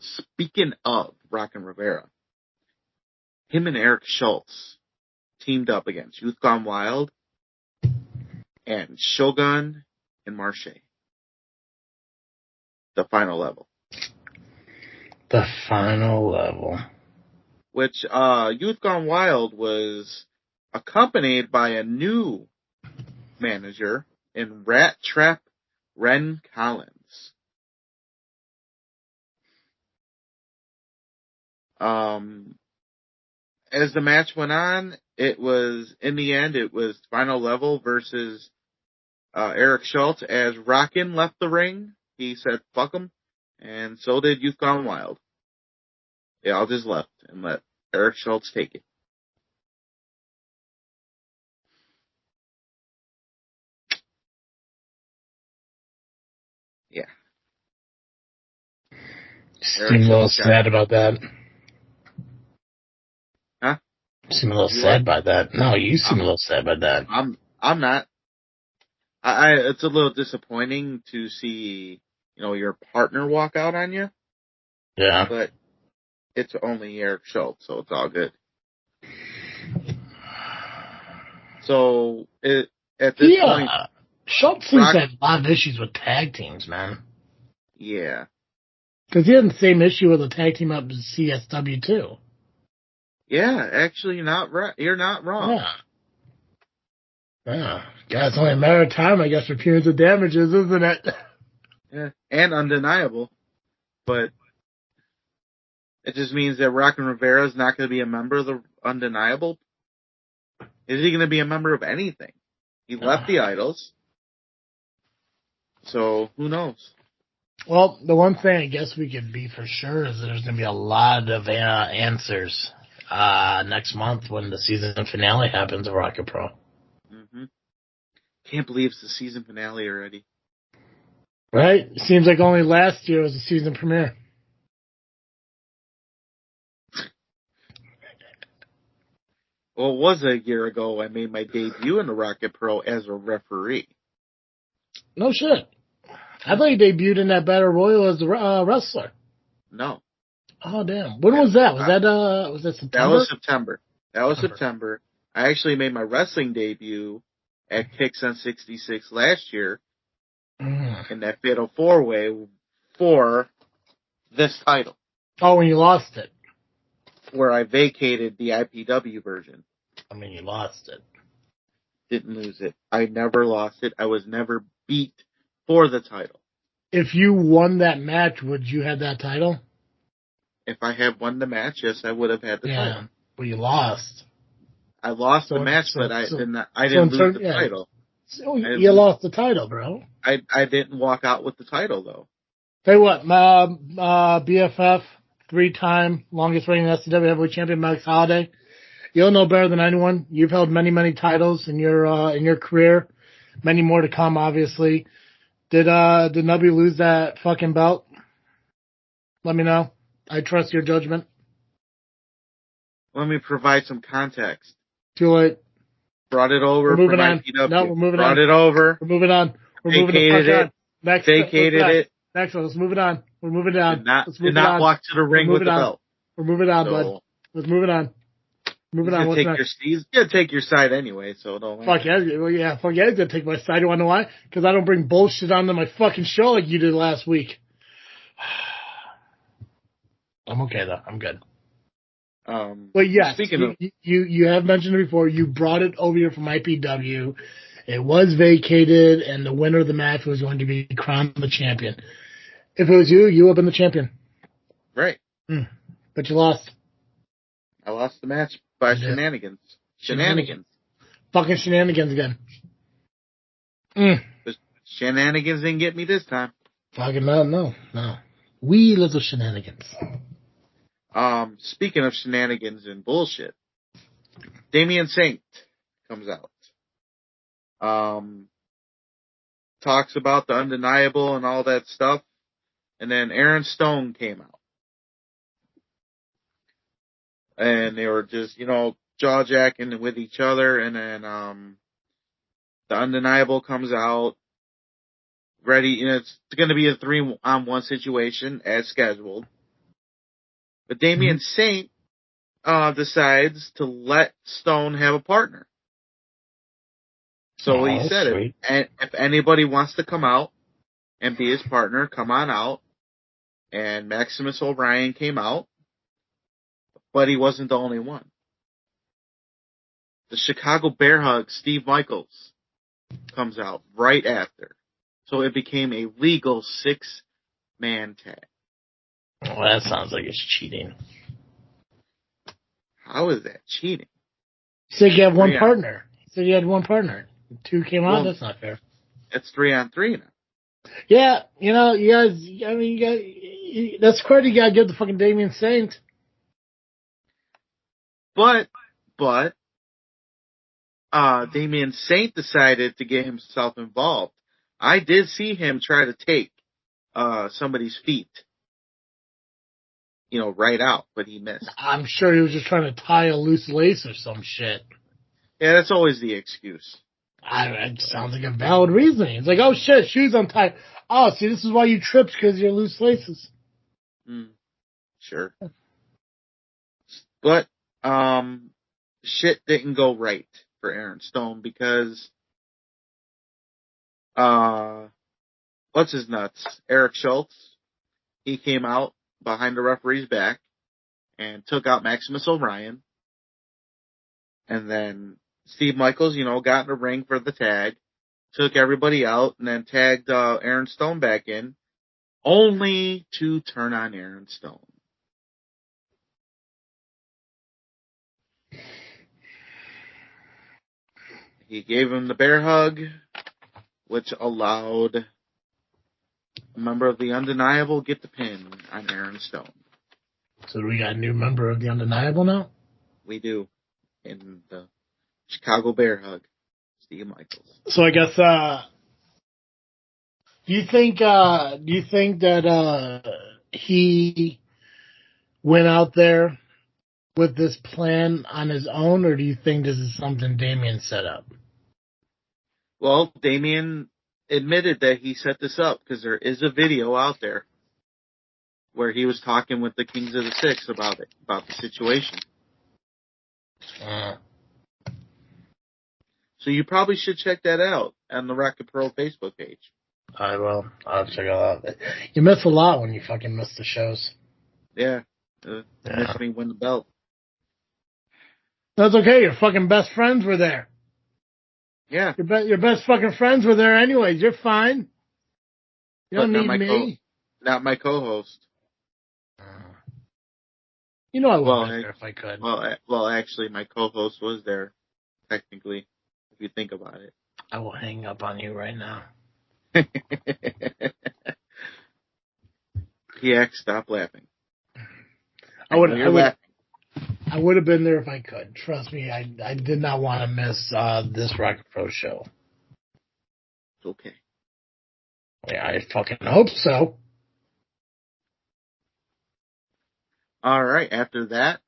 Speaking of Rockin' Rivera, him and Eric Schultz teamed up against Youth Gone Wild and Shogun and Marche. The final level. The final level. Which, Youth Gone Wild was accompanied by a new manager in Rat Trap Ren Collins. As the match went on, in the end, it was final level versus Eric Schultz. As Rockin' left the ring, he said, fuck him, and so did Youth Gone Wild. They all just left and let Eric Schultz take it. Yeah. Seem a little sad about that. Huh? Seem a little sad by that. No, you seem a little sad by that. I'm not. It's a little disappointing to see, your partner walk out on you. Yeah. But it's only Eric Schultz, so it's all good. So, at this point... Schultz seems to have a lot of issues with tag teams, man. Yeah. Because he had the same issue with the tag team up as CSW, too. Yeah, actually, you're not right. You're not wrong. Yeah. God, it's only a matter of time, I guess, for periods of damages, isn't it? Yeah, and undeniable. But it just means that Rockin' Rivera is not going to be a member of the Undeniable. Is he going to be a member of anything? He left the Idols. So, who knows? Well, the one thing I guess we could be for sure is there's going to be a lot of answers next month when the season finale happens of Rocket Pro. Mm-hmm. Can't believe it's the season finale already. Right? It seems like only last year was the season premiere. Well, it was a year ago I made my debut in the Rocket Pro as a referee. No shit. I thought you debuted in that Battle Royal as a wrestler. No. Oh, damn. When was that? Was that September? That was September. I actually made my wrestling debut at Kicks on 66 last year in that Fatal 4-Way for this title. Oh, when you lost it. Where I vacated the IPW version. I mean, you lost it. Didn't lose it. I never lost it. I was never beat for the title. If you won that match, would you have that title? If I had won the match, yes, I would have had the title. But you lost. I lost the match, but I didn't lose the title. So you lost the title, bro. I didn't walk out with the title, though. Tell you what, BFF, 3-time longest reigning SCW heavyweight champion, Max Holiday. You'll know better than anyone. You've held many, many titles in your career. Many more to come, obviously. Did Nubby lose that fucking belt? Let me know. I trust your judgment. Let me provide some context. Too late. Brought it over We're moving from on. IPW. No, we're moving Brought on. it over. We're moving on. We're moving the Vacated fuck it. on. Next, Vacated it. Next one. Let's move it on. We're moving on. Did not walk to the ring with the belt. We're moving on, bud. Let's move it on. Moving on. He's gonna take your side anyway, so don't. Fuck yeah, fuck yeah, he's gonna take my side. You wanna know why? Because I don't bring bullshit onto my fucking show like you did last week. I'm okay though. I'm good. But yes, you have mentioned it before. You brought it over here from IPW. It was vacated, and the winner of the match was going to be crowned the champion. If it was you, you would have been the champion. Right. But you lost. I lost the match by shenanigans. Shenanigans. Fucking shenanigans again. But shenanigans didn't get me this time. Fucking no. Wee little shenanigans. Speaking of shenanigans and bullshit, Damian Saint comes out. Talks about the undeniable and all that stuff. And then Aaron Stone came out. And they were just, jaw-jacking with each other. And then the undeniable comes out. Ready, it's going to be a 3-on-1 situation as scheduled. But Damian Saint decides to let Stone have a partner. So he said it. And if anybody wants to come out and be his partner, come on out. And Maximus O'Brien came out. But he wasn't the only one. The Chicago Bear Hug, Steve Michaels, comes out right after. So it became a legal 6-man tag. Well, that sounds like it's cheating. How is that cheating? You said you have one partner. You said you had one partner. 2 came out. That's not fair. It's 3-on-3 now. Yeah, you guys, that's credit you gotta give the fucking Damian Saint. But, Damian Saint decided to get himself involved. I did see him try to take, somebody's feet, right out, but he missed. I'm sure he was just trying to tie a loose lace or some shit. Yeah, that's always the excuse. It sounds like a valid reasoning. It's like, oh shit, shoes untied. Oh, see, this is why you tripped, because you're loose laces. Sure. But, shit didn't go right for Aaron Stone because, what's his nuts? Eric Schultz. He came out behind the referee's back and took out Maximus O'Brien. And then Steve Michaels, got in the ring for the tag, took everybody out, and then tagged Aaron Stone back in, only to turn on Aaron Stone. He gave him the bear hug, which allowed a member of the Undeniable get the pin on Aaron Stone. So we got a new member of the Undeniable now? We do. In the Chicago Bear Hug, Steve Michaels. So I guess, do you think that he went out there with this plan on his own, or do you think this is something Damian set up? Well, Damian admitted that he set this up because there is a video out there where he was talking with the Kings of the Six about the situation. So you probably should check that out on the Rocket Pro Facebook page. I will. I'll check it out. You miss a lot when you fucking miss the shows. Yeah. Miss me win the belt. That's okay. Your fucking best friends were there. Yeah. Your best fucking friends were there anyways. You're fine. You don't need me. Not my co-host. I would be there if I could. Well, actually, my co-host was there, technically, if you think about it. I will hang up on you right now. PX, stop laughing. I would have been there if I could. Trust me, I did not want to miss this Rocket Pro show. It's okay. Yeah, I fucking hope so. All right. After that,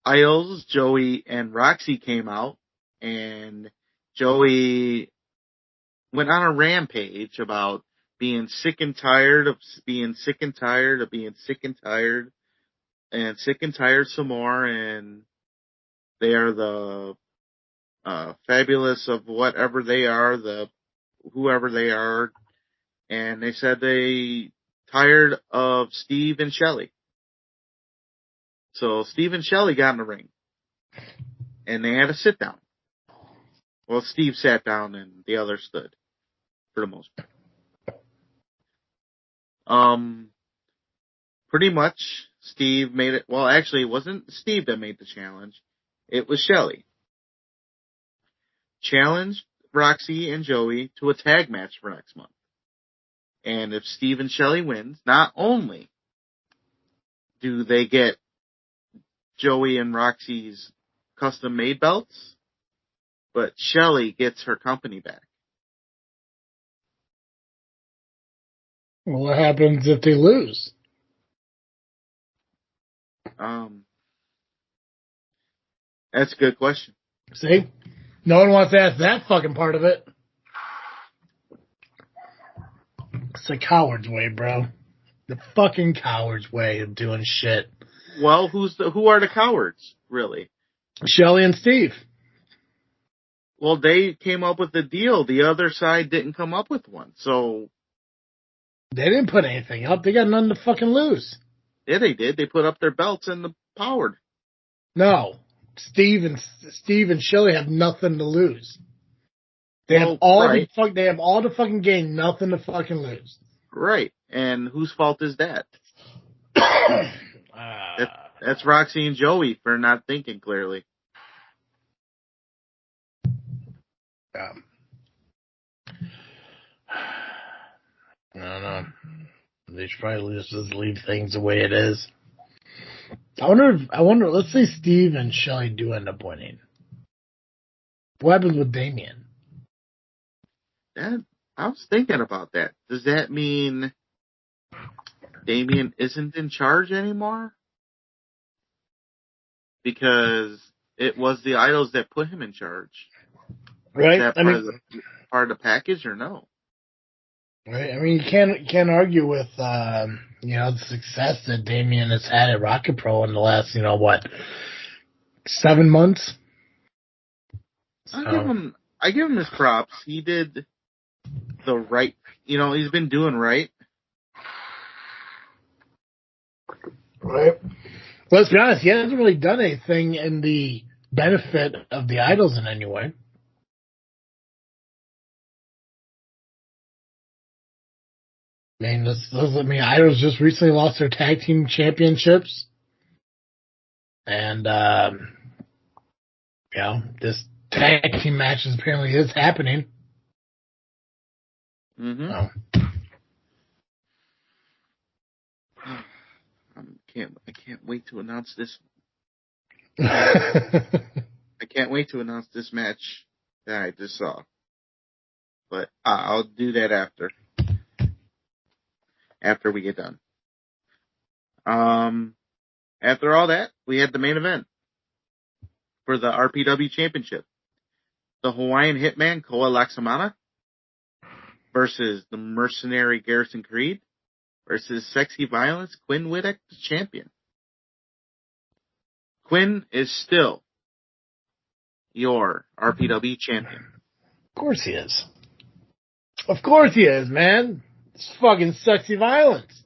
Isles, Joey, and Roxy came out, and Joey went on a rampage about being sick and tired of being sick and tired of being sick and tired and sick and tired some more, and they are the fabulous of whatever they are, the whoever they are, and they said they tired of Steve and Shelly. So Steve and Shelly got in the ring, and they had a sit down. Well, Steve sat down and the other stood, for the most part. Pretty much, Steve made it. Well, actually, it wasn't Steve that made the challenge. It was Shelly. Challenged Roxy and Joey to a tag match for next month. And if Steve and Shelly wins, not only do they get Joey and Roxy's custom-made belts, but Shelly gets her company back. Well, what happens if they lose? That's a good question. See? No one wants to ask that fucking part of it. It's the coward's way, bro. The fucking coward's way of doing shit. Well, who are the cowards, really? Shelly and Steve. Well, they came up with the deal. The other side didn't come up with one, so... They didn't put anything up. They got nothing to fucking lose. Yeah, they did. They put up their belts and the powered. No. Steve and Shelly have nothing to lose. They have all the fucking gain, nothing to fucking lose. Right. And whose fault is that? That's Roxy and Joey for not thinking clearly. I don't know. They should probably just leave things the way it is. I wonder, let's say Steve and Shelly do end up winning. What happens with Damien? I was thinking about that. Does that mean Damien isn't in charge anymore? Because it was the Idols that put him in charge. Right? Is that part of the package or no? Right. I mean, you can't argue with the success that Damien has had at Rocket Pro in the last 7 months. So. I give him his props. He did the right. He's been doing right. Right. Let's be honest. He hasn't really done anything in the benefit of the Idols in any way. Idols just recently lost their tag team championships. And, this tag team match apparently is happening. Mm-hmm. So. I can't wait to announce this. I can't wait to announce this match that I just saw. But I'll do that after we get done. After all that, we had the main event for the RPW Championship. The Hawaiian Hitman, Koa Laksamana, versus the mercenary Garrison Creed, versus Sexy Violence, Quinn Whittick, the champion. Quinn is still your RPW champion. Of course he is. Of course he is, man. It's fucking Sexy Violence.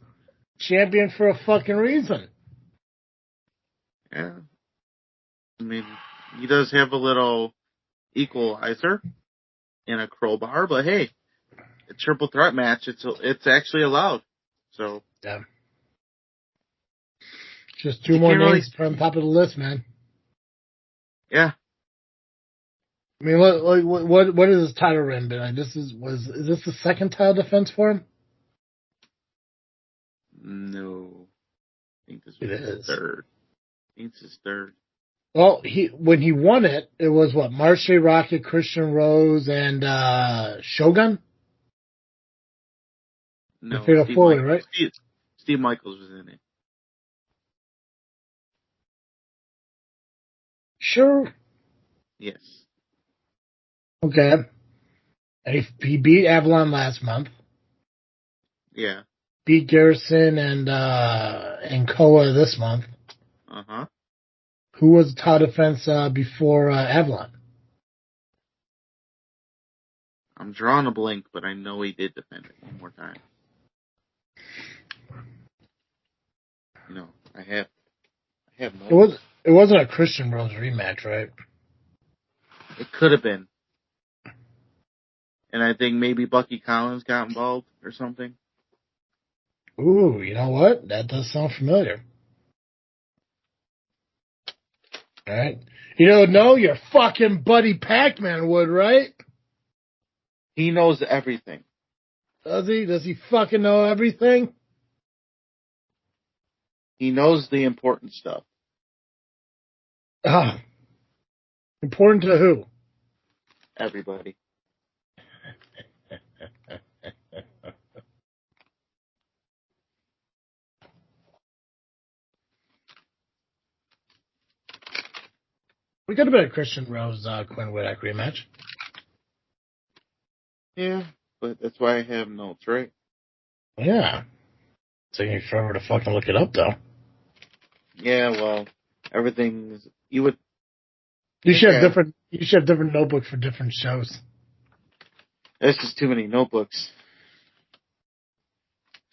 Champion for a fucking reason. Yeah. I mean, he does have a little equalizer and a crowbar, but hey, a triple threat match, it's actually allowed. So yeah. Just two more names on top of the list, man. Yeah. I mean, what is his title reign been? Is this the second title defense for him? No. I think this was his third. I think it's his third. Well, when he won it, it was what? Marche Rocket, Christian Rose, and Shogun? No, Steve Michaels, right? Steve Michaels was in it. Sure. Yes. Okay. He beat Avalon last month. Yeah. Beat Garrison and Koa this month. Uh-huh. Who was the title defense before Avalon? I'm drawing a blank, but I know he did defend it one more time. No, I have no. It wasn't a Christian Rose rematch, right? It could have been. And I think maybe Bucky Collins got involved or something. Ooh, you know what? That does sound familiar. All right. You don't know your fucking buddy Pac-Man would, right? He knows everything. Does he? Does he fucking know everything? He knows the important stuff. Ah. Important to who? Everybody. We could have been a Christian Rose Quinn Whittack rematch. Yeah, but that's why I have notes, right? Yeah. It's taking me forever to fucking look it up, though. Yeah, well, everything's... You should have different notebooks for different shows. There's just too many notebooks.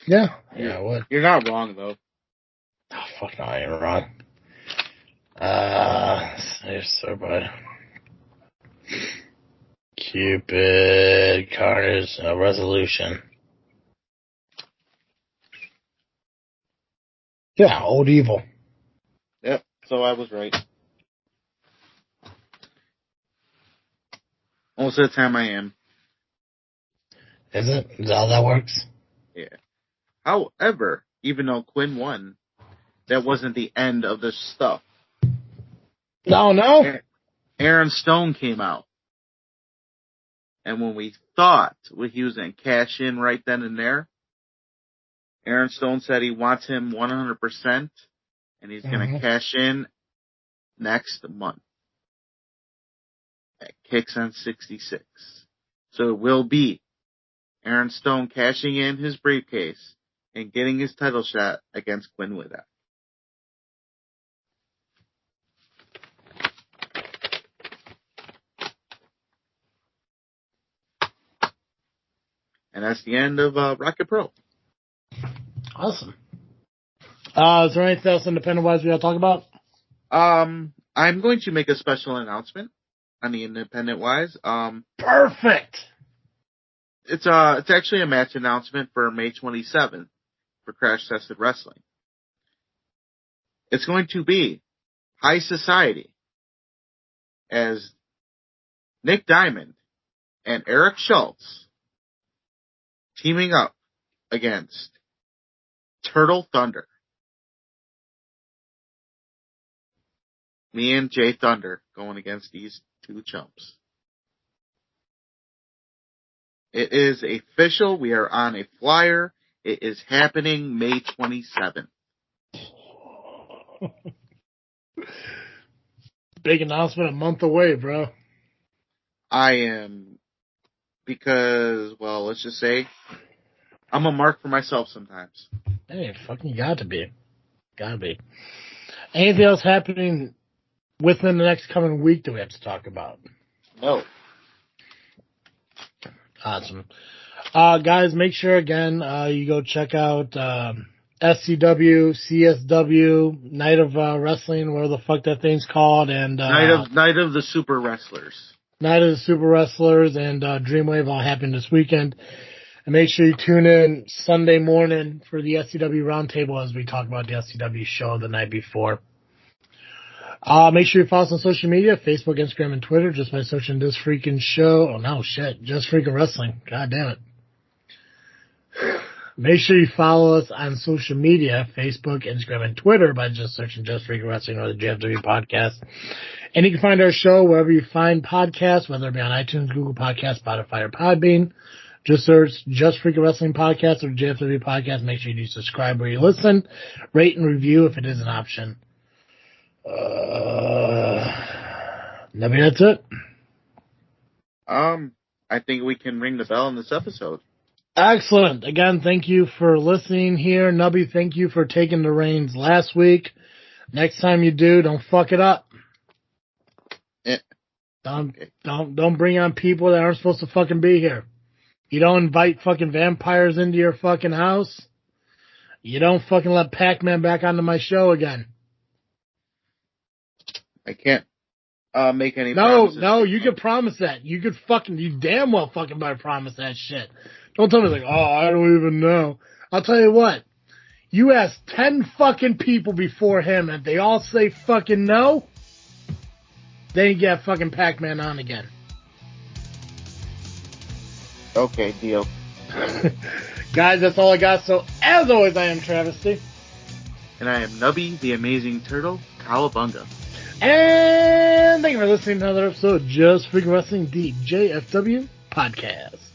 Yeah. Yeah, what? You're not wrong, though. Oh, fuck no, I ain't wrong. There's so bad. Cupid, Carnage, Resolution. Yeah, Old Evil. Yep, so I was right. Most of the time I am. Is it? Is that how that works? Yeah. However, even though Quinn won, that wasn't the end of the stuff. No. Aaron Stone came out. And when we thought he was going to cash in right then and there, Aaron Stone said he wants him 100%, and he's going to cash in next month. That kicks on 66. So it will be Aaron Stone cashing in his briefcase and getting his title shot against Quinn Whittack. And that's the end of Rocket Pro. Awesome. Is there anything else independent-wise we got to talk about? I'm going to make a special announcement on the independent-wise. Perfect! It's actually a match announcement for May 27th for Crash Tested Wrestling. It's going to be High Society as Nick Diamond and Eric Schultz teaming up against Turtle Thunder. Me and Jay Thunder going against these two chumps. It is official. We are on a flyer. It is happening May 27th. Big announcement a month away, bro. I am, because, well, let's just say, I'm a mark for myself sometimes. Hey, fucking got to be. Gotta be. Anything else happening within the next coming week that we have to talk about? No. Awesome. Guys, make sure, again, you go check out SCW, CSW, Night of Wrestling, whatever the fuck that thing's called, and Night of the Super Wrestlers. Night of the Super Wrestlers and Dreamwave all happened this weekend. And make sure you tune in Sunday morning for the SCW Roundtable as we talk about the SCW show the night before. Make sure you follow us on social media, Facebook, Instagram, and Twitter, just by searching This Freaking Show. Oh, no, shit. Just Freaking Wrestling. God damn it. Make sure you follow us on social media, Facebook, Instagram, and Twitter by just searching Just Freaking Wrestling or the JFW Podcast. And you can find our show wherever you find podcasts, whether it be on iTunes, Google Podcasts, Spotify, or Podbean. Just search Just Freaking Wrestling Podcast or JFW Podcast. Make sure you do subscribe where you listen. Rate and review if it is an option. Maybe that's it. I think we can ring the bell in this episode. Excellent. Again, thank you for listening here. Nubby, thank you for taking the reins last week. Next time you do, don't fuck it up. Don't bring on people that aren't supposed to fucking be here. You don't invite fucking vampires into your fucking house. You don't fucking let Pac-Man back onto my show again. I can't make any promises. No, you could promise that. You damn well fucking better promise that shit. Don't tell me like, I don't even know. I'll tell you what. You ask 10 fucking people before him, and if they all say fucking no, then you get fucking Pac-Man on again. Okay, deal. Guys, that's all I got. So, as always, I am Travesty. And I am Nubby, the Amazing Turtle, Cowabunga. And thank you for listening to another episode of Just Freaking Wrestling, the JFW Podcast.